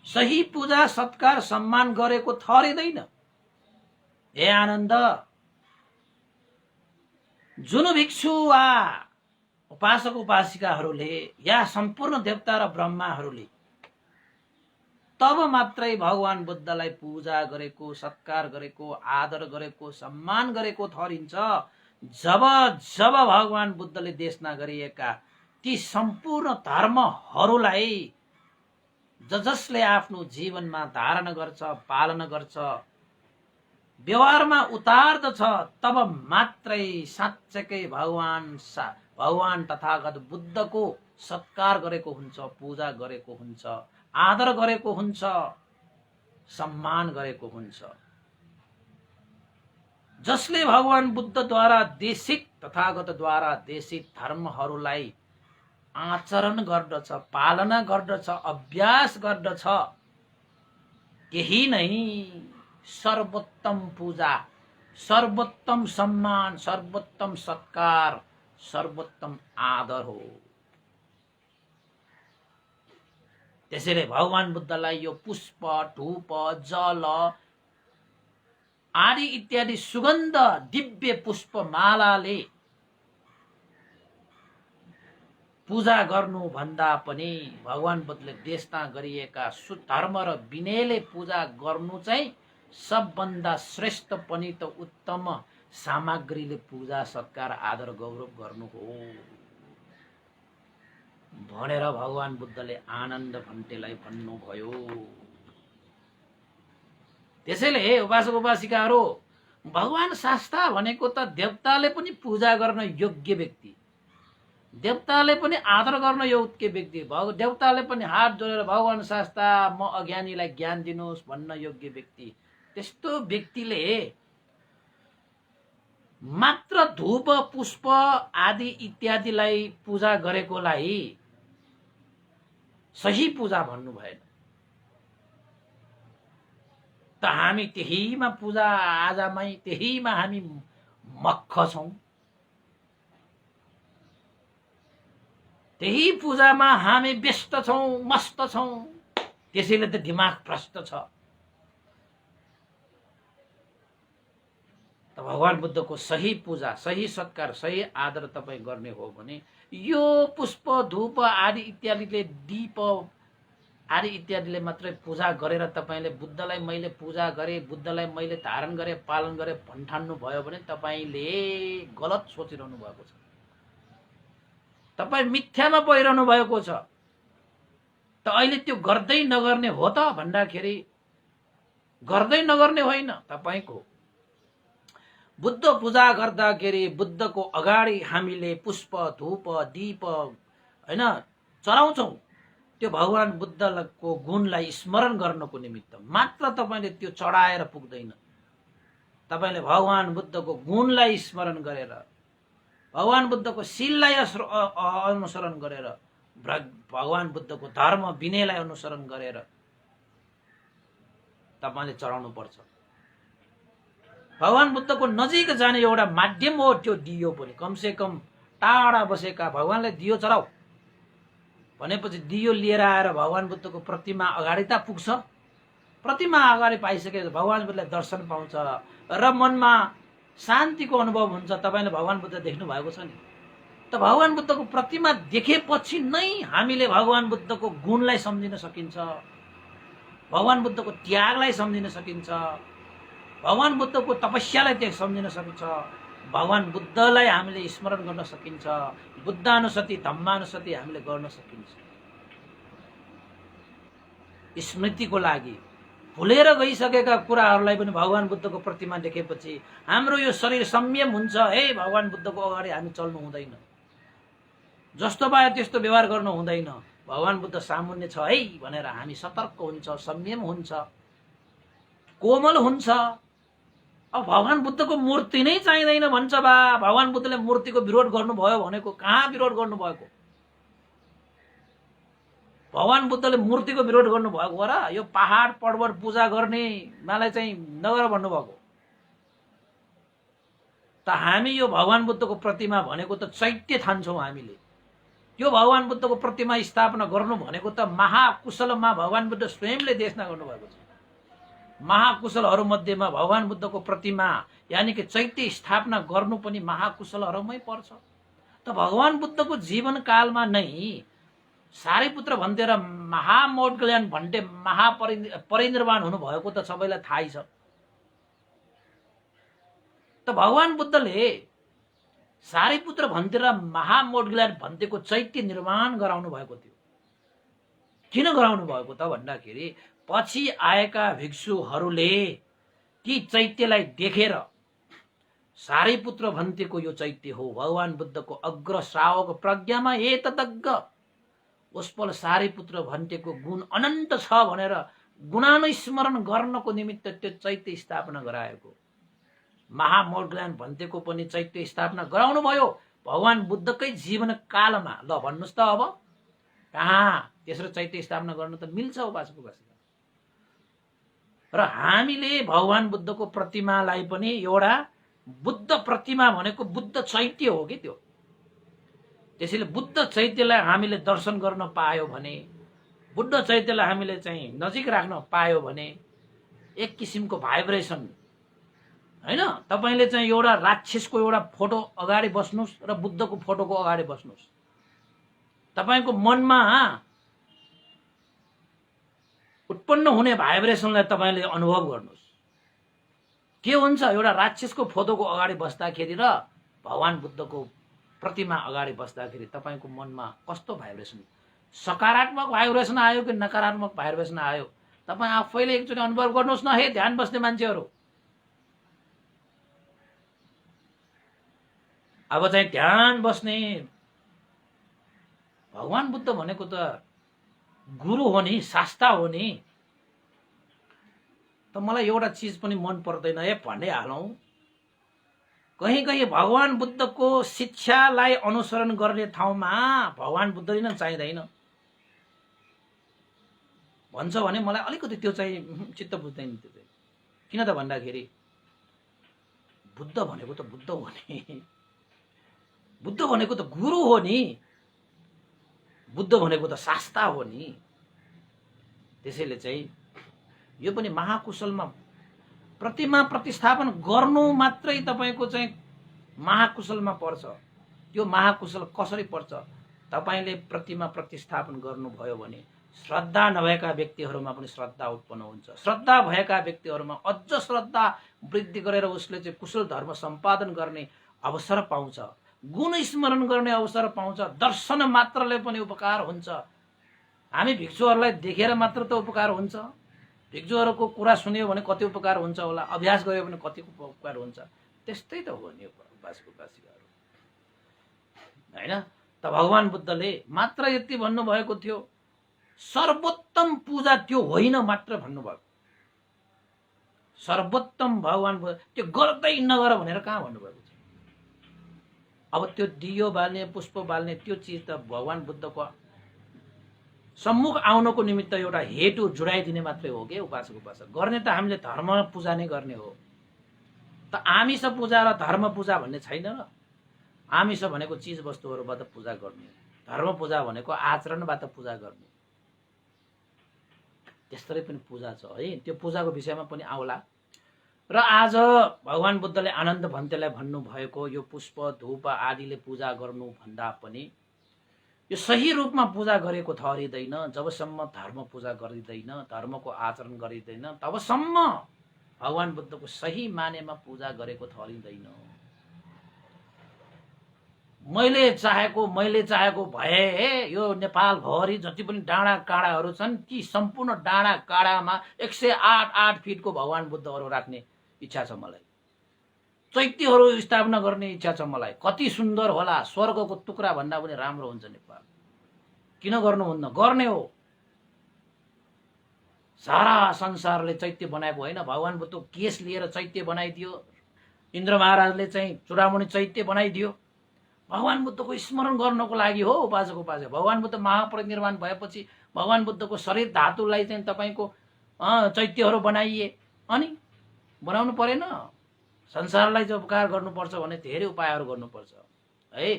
सही पूजा, सत्कार, सम्मान गरेको ठहरिँदैन। हे आनन्द, जुन भिक्षु वा उपासक उपासिकाहरूले या सम्पूर्ण देवता र ब्रह्माहरूले तब मात्रै भगवान बुद्धलाई पूजा गरेको, सत्कार गरेको, आदर गरेको, सम्मान गरेको ठहरिन्छ जब जब भगवान बुद्धले देशना गरिएका ती सम्पूर्ण धर्महरूलाई जसले आफ्नो जीवनमा धारण गर्छ, पालन गर्छ, व्यवहारमा उतार्दछ, तब मात्रै साँच्चै भगवान तथागत बुद्धको सत्कार गरेको हुन्छ, पूजा गरेको हुन्छ, आदर गरेको हुन्छ, सम्मान गरेको हुन्छ। जसले भगवान बुद्धद्वारा देशित, तथागतद्वारा देशित धर्महरूलाई आचरण गर्दछ, पालना गर्दछ, अभ्यास गर्दछ, त्यही नै सर्वोत्तम पूजा, सर्वोत्तम सम्मान, सर्वोत्तम सत्कार, सर्वोत्तम आदर हो। त्यसैले भगवान बुद्धलाई यो पुष्प, धूप, जल आदि इत्यादि सुगन्ध दिव्य पुष्प मालाले पूजा गर्नु भन्दा पनि भगवान बुद्धले देशना गरिएका धर्म र विनयले पूजा गर्नु चाहिँ सबभन्दा श्रेष्ठ पनि त उत्तम सामग्रीले पूजा, सत्कार, आदर, गौरव गर्नु हो भनेर भगवान बुद्धले आनन्द भन्तेलाई भन्नुभयो। त्यसैले उपासक उपासिकाहरू, भगवान शास्ता भनेको त देवताले पनि पूजा गर्न योग्य व्यक्ति, देवताले पनि आदर गर्न योग्य व्यक्ति, देवताले पनि हात जोडेर भगवान शास्ता म अज्ञानीलाई ज्ञान दिनुहोस् भन्न योग्य व्यक्ति। त्यस्तो व्यक्तिले मात्र धूप, पुष्प आदि इत्यादिलाई पूजा गरेकोलाई सही पूजा भन्नु भएन। त हामी त्यहीमा पूजा आजामै, त्यहीमा हामी मक्ख छौं, त्यही पूजामा हामी व्यस्त छौं, मस्त छौं, त्यसैले त दिमाग भ्रष्ट छ। त भगवान बुद्धको सही पूजा, सही सत्कार, सही आदर तपाईं गर्ने हो भने यो पुष्प, धूप आदि इत्यादिले, दीप आदि इत्यादिले मात्रै पूजा गरेर तपाईंले बुद्धलाई मैले पूजा गरे, बुद्धलाई मैले धारण गरे, पालन गरे भन्ठान्नु भयो भने तपाईंले गलत सोचिरहनु भएको छ, तपाईं मिथ्यामा परिरहनु भएको छ। त अहिले त्यो गर्दै नगर्ने हो त भन्दाखेरि गर्दै नगर्ने होइन, तपाईंको बुद्ध पूजा गर्दाखेरि बुद्धको अगाडि हामीले पुष्प, धूप, दीप हैन चढाउँछौं, त्यो भगवान बुद्धको गुणलाई स्मरण गर्नको निमित्त मात्र। तपाईले त्यो चढाएर पुग्दैन, तपाईले भगवान बुद्धको गुणलाई स्मरण गरेर, भगवान बुद्धको शीललाई अनुसरण गरेर, भगवान बुद्धको धर्म विनयलाई अनुसरण गरेर तपाईले चढाउनु पर्छ। भगवान बुद्धको नजिक जाने एउटा माध्यम हो त्यो दियो पनि। कमसे कम टाढा बसेका भगवानलाई दियो चढाऊ भनेपछि दियो लिएर आएर भगवान बुद्धको प्रतिमा अगाडि त पुग्छ। प्रतिमा अगाडि पाइसकेपछि भगवान बुद्धलाई दर्शन पाउँछ र मनमा शान्तिको अनुभव हुन्छ। तपाईले भगवान बुद्ध देख्नु भएको छ नि, त भगवान बुद्धको प्रतिमा देखेपछि नै हामीले भगवान बुद्धको गुणलाई सम्झिन सकिन्छ, भगवान बुद्धको त्यागलाई सम्झिन सकिन्छ, भगवान बुद्धको तपस्यालाई सम्झिन सकिन्छ, भगवान बुद्धलाई हामीले स्मरण गर्न सकिन्छ, बुद्धानुसति धम्मानुसति हामीले गर्न सकिन्छ। स्मृतिको लागि भुलेर गइसकेका कुराहरूलाई पनि भगवान बुद्धको प्रतिमा देखेपछि हाम्रो यो शरीर संयम हुन्छ। हे भगवान बुद्धको अगाडि हामी चल्नु हुँदैन, जस्तो पायो त्यस्तो व्यवहार गर्नु हुँदैन, भगवान बुद्ध सामुन्य छ है भनेर हामी सतर्क हुन्छ, संयम हुन्छ, कोमल हुन्छ। अब भगवान बुद्धको मूर्ति नै चाहिँदैन भन्छ बा, भगवान बुद्धले मूर्तिको विरोध गर्नुभयो भनेको कहाँ विरोध गर्नुभएको? भगवान बुद्धले मूर्तिको विरोध गर्नुभएको हो र? यो पहाड पर्वत पूजा गर्ने मलाई चाहिँ नगर भन्नुभएको। त हामी यो भगवान बुद्धको प्रतिमा भनेको त चैत्य ठान्छौँ हामीले। यो भगवान बुद्धको प्रतिमा स्थापना गर्नु भनेको त महाकुशलमा भगवान बुद्ध स्वयंले देशना गर्नुभएको छ। महाकुशलहरू मध्येमा भगवान बुद्धको प्रतिमा यानी कि चैत्य स्थापना गर्नु पनि महाकुशलहरूमै पर्छ। त भगवान बुद्धको जीवन कालमा नै सारीपुत्र भन्ते र महामौढ्गल्यान भन्टे महापरिनिर्वाण हुनुभएको त सबैलाई थाहै छ। त भगवान बुद्धले सारीपुत्र भन्ते र महामौढ्गल्यान भन्तेको चैत्य निर्माण गराउनु भएको थियो। किन गराउनु भएको त भन्दाखेरि पछि आएका भिक्षुहरूले ती चैत्यलाई देखेर सारीपुत्र भन्तेको यो चैत्य हो, भगवान बुद्धको अग्र श्रावक प्रज्ञामा एतदग्ग उसपल सारीपुत्र भन्तेको गुण अनन्त छ भनेर गुणानुस्मरण गर्नको निमित्त त्यो चैत्य स्थापना गराएको। महामौढ्गल्यान भन्तेको पनि चैत्य स्थापना गराउनु भयो भगवान बुद्धकै जीवन कालमा। ल भन्नुहोस् त अब कहाँ त्यसरी चैत्य स्थापना गर्न त मिल्छ उपासक उपासिका? र हामीले भगवान बुद्धको प्रतिमालाई पनि एउटा बुद्ध प्रतिमा भनेको बुद्ध चैत्य हो कि त्यो। त्यसैले बुद्ध चैत्यलाई हामीले दर्शन गर्न पायो भने, बुद्ध चैत्यलाई हामीले चाहिँ नजिक राख्न पायो भने एक किसिमको भाइब्रेसन हैन। तपाईले चाहिँ एउटा राक्षसको एउटा फोटो अगाडि बस्नुस् र बुद्धको फोटोको अगाडि बस्नुस्, तपाईको मनमा उत्पन्न हुने भाइब्रेसनलाई तपाईले अनुभव गर्नुस्। के हुन्छ एउटा राक्षसको फोटोको अगाडि बस्दाखेरि र भगवान बुद्धको प्रतिमा अगाडि बस्दाखेरि तपाईको मनमा कस्तो भाइब्रेसन, सकारात्मक भाइब्रेसन आयो कि नकारात्मक भाइब्रेसन आयो तपाई आफैले एकचोटि अनुभव गर्नुस् न। हे ध्यान बस्ने मान्छेहरू, अब चाहिँ ध्यान बस्ने भगवान बुद्ध भनेको त गुरु हो नि, शास्ता हो नि। त मलाई एउटा चीज पनि मन पर्दैन है भन्दै हालौं, कहीं कहीं भगवान बुद्धको शिक्षालाई अनुसरण गर्ने ठाउँमा भगवान बुद्ध नै चाहिँदैन भन्छ भने मलाई अलिकति त्यो चाहिँ चित्त बुझ्दैन। त्यो चाहिँ किन त भन्दाखेरि बुद्ध भनेको त बुद्ध हो नि, बुद्ध भनेको त गुरु हो नि, बुद्ध भनेको त शास्ता हो नि। त्यसैले चाहिँ यो पनि महाकुशलमा प्रतिमा प्रतिस्थापन गर्नु मात्रै तपाईको चाहिँ महाकुशलमा पर्छ। त्यो महाकुशल कसरी पर्छ? तपाईले प्रतिमा प्रतिस्थापन गर्नुभयो भने श्रद्धा नभएका व्यक्तिहरूमा पनि श्रद्धा उत्पन्न हुन्छ, श्रद्धा भएका व्यक्तिहरूमा अझ श्रद्धा वृद्धि गरेर उसले चाहिँ कुशल धर्म सम्पादन गर्ने अवसर पाउँछ, गुण स्मरण गर्ने अवसर पाउँछ, दर्शन मात्रले पनि उपकार हुन्छ। हामी भिक्षुहरूलाई देखेर मात्र त उपकार हुन्छ? भिक्षुहरूको कुरा सुन्यो भने कति उपकार हुन्छ होला, अभ्यास गर्यो भने कति उपकार हुन्छ? त्यस्तै त हो नि उपासक उपासिकाहरू हैन। त भगवान बुद्धले मात्र यति भन्नुभएको थियो, सर्वोत्तम पूजा त्यो होइन मात्र भन्नुभएको। सर्वोत्तम भगवान बुद्ध त्यो गर्दै नगर भनेर कहाँ भन्नुभएको छ? अब त्यो दियो बाल्ने पुष्प बाल्ने त्यो चिज त भगवान बुद्धको सम्मुख आउनको निमित्त एउटा हेतु जुडाइदिने मात्रै हो के उपासक उपासक। गर्ने त हामीले धर्म पूजा नै गर्ने हो। त आमिष पूजा र धर्म पूजा भन्ने छैन र। आमिष भनेको चिज वस्तुहरूबाट पूजा गर्ने, धर्म पूजा भनेको आचरणबाट पूजा गर्ने। त्यस्तै पनि पूजा छ है, त्यो पूजाको विषयमा पनि आउला। र आज भगवान बुद्धले आनन्द भन्तेलाई भन्नुभएको यो पुष्प धूप आदिले पूजा गर्नु भन्दा पनि यो सही रूपमा पूजा गरेको ठहरिँदैन। जबसम्म धर्म पूजा गरिँदैन, धर्मको आचरण गरिँदैन, तबसम्म भगवान बुद्धको सही मानेमा पूजा गरेको ठहरिँदैन। मैले चाहेको भए यो नेपालभरि जति पनि डाँडा काँडाहरू छन् ती सम्पूर्ण डाँडा काँडामा 108 फिटको भगवान बुद्धहरू राख्ने इच्छा छ मलाई। चैत्यहरू स्थापना गर्ने इच्छा छ मलाई। कति सुन्दर होला, स्वर्गको टुक्रा भन्दा पनि राम्रो हुन्छ नेपाल। किन गर्नुहुन्न? गर्ने हो। सारा संसारले चैत्य बनाएको होइन, भगवान बुद्धको केस लिएर चैत्य बनाइदियो। इन्द्र महाराजले चाहिँ चूडामणि चैत्य बनाइदियो। भगवान बुद्धको स्मरण गर्नको लागि हो उपासक उपासक। भगवान बुद्ध महापरिनिर्वाण भएपछि भगवान बुद्धको शरीर धातुलाई चाहिँ तपाईको चैत्यहरू बनाइए, अनि बनाउनु परेन? संसारलाई जो उपकार गर्नुपर्छ भने धेरै उपायहरू गर्नुपर्छ है।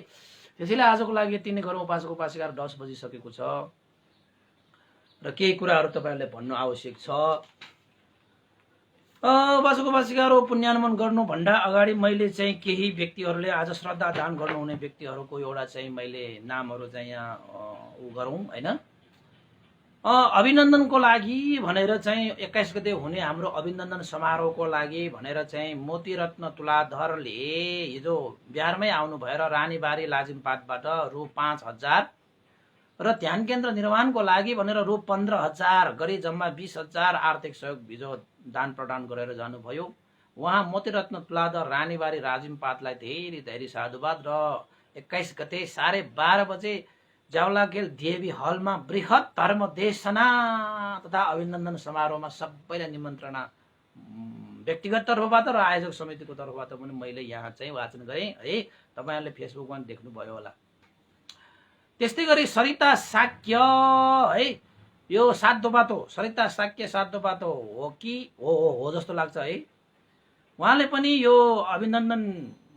त्यसैले आजको लागि यति नै गरौँ। उपासक उपासिकाहरू 10 बजिसकेको छ र केही कुराहरू तपाईहरुले भन्नु आवश्यक छ। उपासक उपासिकाहरू पुण्यानुमन गर्नु भन्दा अगाडि मैले चाहिँ केही व्यक्तिहरूले आज श्रद्धा दान गर्नुहुने व्यक्तिहरूको एउटा चाहिँ मैले नामहरू चाहिँ यहाँ गरौँ हैन। अभिनन्दनको लागि भनेर चाहिँ 21 गते हुने हाम्रो अभिनन्दन समारोहको लागि भनेर चाहिँ मोतीरत्न तुलाधरले हिजो बिहारमै आउनु भएर रानीबारी लाजिमपाटबाट रु 5000 र ध्यान केन्द्र निर्माणको लागि भनेर रु 15000 गरी जम्मा 20000 आर्थिक सहयोग हिजो दान प्रदान गरेर जानुभयो। उहाँ मोतीरत्न तुलाधर रानीबारी राजिमपाटलाई धेरै धेरै साधुवाद। र 21 गते 12:30 बजे जावलाखेल देवी हलमा बृहत धर्म देशना तथा अभिनन्दन समारोहमा सबैलाई निमन्त्रणा व्यक्तिगत तर्फबाट र आयोजक समितिको तर्फबाट पनि मैले यहाँ चाहिँ वाचन गरेँ है। तपाईहरुले फेसबुकमा देख्नुभयो होला। त्यस्तै गरी सरिता शाक्य है, यो सातदोबाटो सरिता शाक्य सातदोबाटो हो कि हो जस्तो लाग्छ है। उहाँले पनि यो अभिनन्दन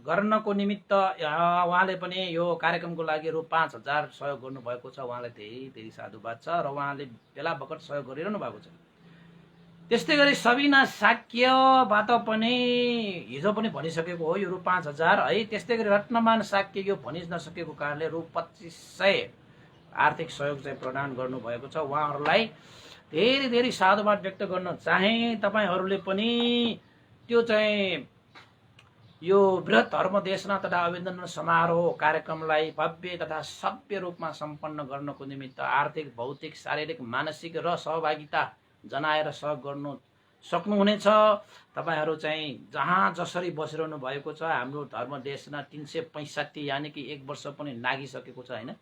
गर्नको निमित्त उहाँले पनि यो कार्यक्रमको लागि रु 5000 सहयोग गर्नुभएको छ। उहाँलाई धेरै धेरै साधुवाद छ र उहाँले बेला बखत सहयोग गरिरहनु भएको छ। त्यस्तै गरी सबिना शाक्यबाट पनि हिजो पनि भनिसकेको हो यो रु 5000 है। त्यस्तै गरी रत्नमान शाक्य यो भनि नसकेको कारणले रु 2500 आर्थिक सहयोग चाहिँ प्रदान गर्नुभएको छ। उहाँहरूलाई धेरै धेरै साधुवाद व्यक्त गर्न चाहे। तपाईहरूले पनि त्यो चाहिँ यो बृहत धर्म देशना तथा अभिनन्दन समारोह कार्यक्रमलाई भव्य तथा सभ्य रूपमा सम्पन्न गर्नको निमित्त आर्थिक, भौतिक, शारीरिक, मानसिक र सहभागिता जनाएर सहयोग गर्नु सक्नुहुनेछ। तपाईहरू चाहिँ जहाँ जसरी बसिरहनु भएको छ, हाम्रो धर्म देशना 365 यानि कि 1 वर्ष पनि नागिसकेको छ हैन।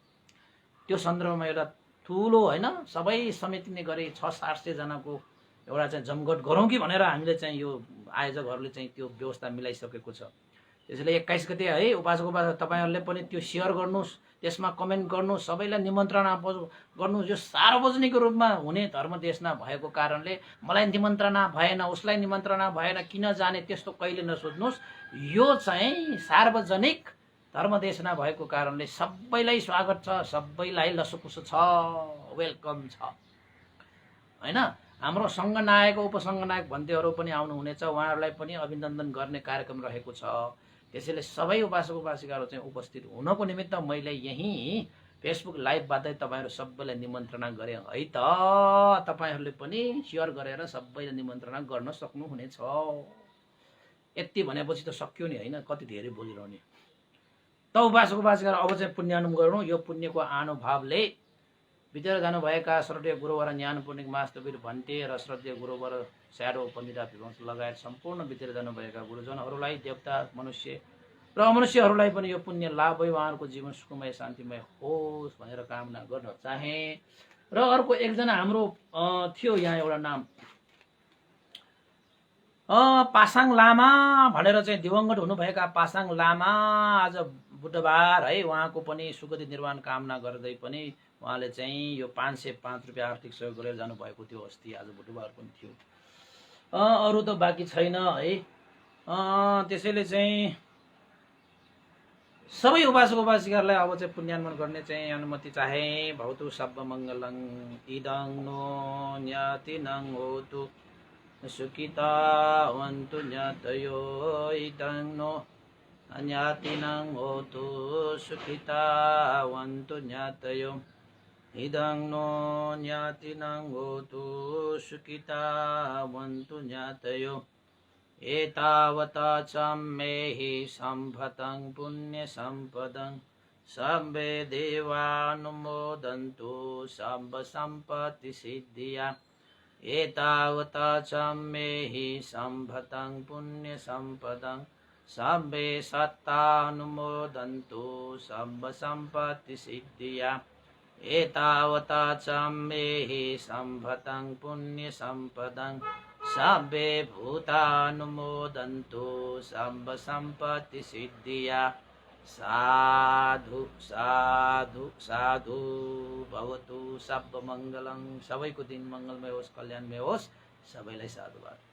त्यो सन्दर्भमा एउटा ठुलो हैन सबै समितिले गरे 600-700 जनाको एउटा चाहिँ जमघट गरौँ कि भनेर हामीले चाहिँ यो आयोजकहरूले चाहिँ त्यो व्यवस्था मिलाइसकेको छ। त्यसैले 21 गते है उपासक उपासक तपाईहरुले पनि त्यो शेयर गर्नुस्, त्यसमा कमेन्ट गर्नुस्, सबैलाई निमन्त्रणा गर्नुस्। यो सार्वजनिक रूपमा हुने धर्म देशना भएको कारणले मलाई निमन्त्रणा भएन, उसलाई निमन्त्रणा भएन, किन जाने त्यस्तो कहिले नसोच्नुस्। यो चाहिँ सार्वजनिक धर्म देशना भएको कारणले सबैलाई स्वागत छ, सबैलाई लसुपुसु छ, वेलकम छ हैन। हाम्रो संघनायक उपसंघनायक भन्तेहरू पनि आउनुहुनेछ। उहाँहरूलाई पनि अभिनन्दन गर्ने कार्यक्रम रहेको छ। त्यसैले सबै उपासक उपासिकाहरू चाहिँ उपस्थित हुनको निमित्त मैले यही फेसबुक लाइभबाटै तपाईहरु सबैलाई निमन्त्रणा गरे है त। तपाईहरुले पनि शेयर गरेर सबैलाई निमन्त्रणा गर्न सक्नुहुनेछ। यति भनेपछि त सक्यो नि हैन, कति धेरै बोलिरहने। त उपासक उपासिकाहरू अब चाहिँ पुण्यानुम गर्नु। यो पुण्यको आनुभावले बितेर जानुभएका श्रद्धेय गुरुवर ज्ञान पूर्णिक मास्तवीर भन्ते र श्रद्धेय गुरुवर स्याडो पण्डिता विवंश लगायत सम्पूर्ण बितेर जानुभएका गुरुजनहरूलाई, देवता, मनुष्य र अमनुष्यहरूलाई पनि यो पुण्य लाभ भई उहाँहरूको जीवन सुखमय शान्तिमय होस् भनेर कामना गर्न चाहे। र अर्को एकजना हाम्रो थियो यहाँ एउटा नाम पासाङ लामा भनेर चाहिँ दिवंगत हुनुभएका पासाङ लामा आज बुधबार है उहाँको पनि सुगति निर्वाण कामना गर्दै पनि उहाँले चाहिँ यो 505 रुपैयाँ आर्थिक सहयोग गरेर जानुभएको थियो। अस्ति आज बुधबार पनि थियो। अरू त बाँकी छैन है। त्यसैले चाहिँ सबै उपासक उपासिकाहरूलाई अब चाहिँ पुण्यानुमन गर्ने चाहिँ अनुमति चाहे। भवतु सब्ब मङ्गलं इदं नो न्यतिनं होतु सुखितावन्तु ज्ञातयो इदं नो अन्यातिनं होतु सुखितावन्तु ज्ञातयो इदं नो ज्ञातिनं होतु सुखितावन्तु ज्ञातयो एतावता च मे हि सम्भतं पुण्यसम्पदं सर्वे देवानुमोदन्तु सर्व सम्पत्ति सिद्धिया एतावता च मे हि सम्भतं पुण्य सम्पदं सर्वे सत्तानुमोदन्तु सर्व सम्पत्ति सिद्धिया एतावता च मे हि सम्भतं पुण्य सम्पदं सर्वे भूतानुमोदन्तु सर्व सम्पत्ति सिद्धिया साधु साधु साधु भवतु सब मङ्गलं सबैको दिन मङ्गलमय होस् कल्याणमय होस् सबैलाई साधुवाद।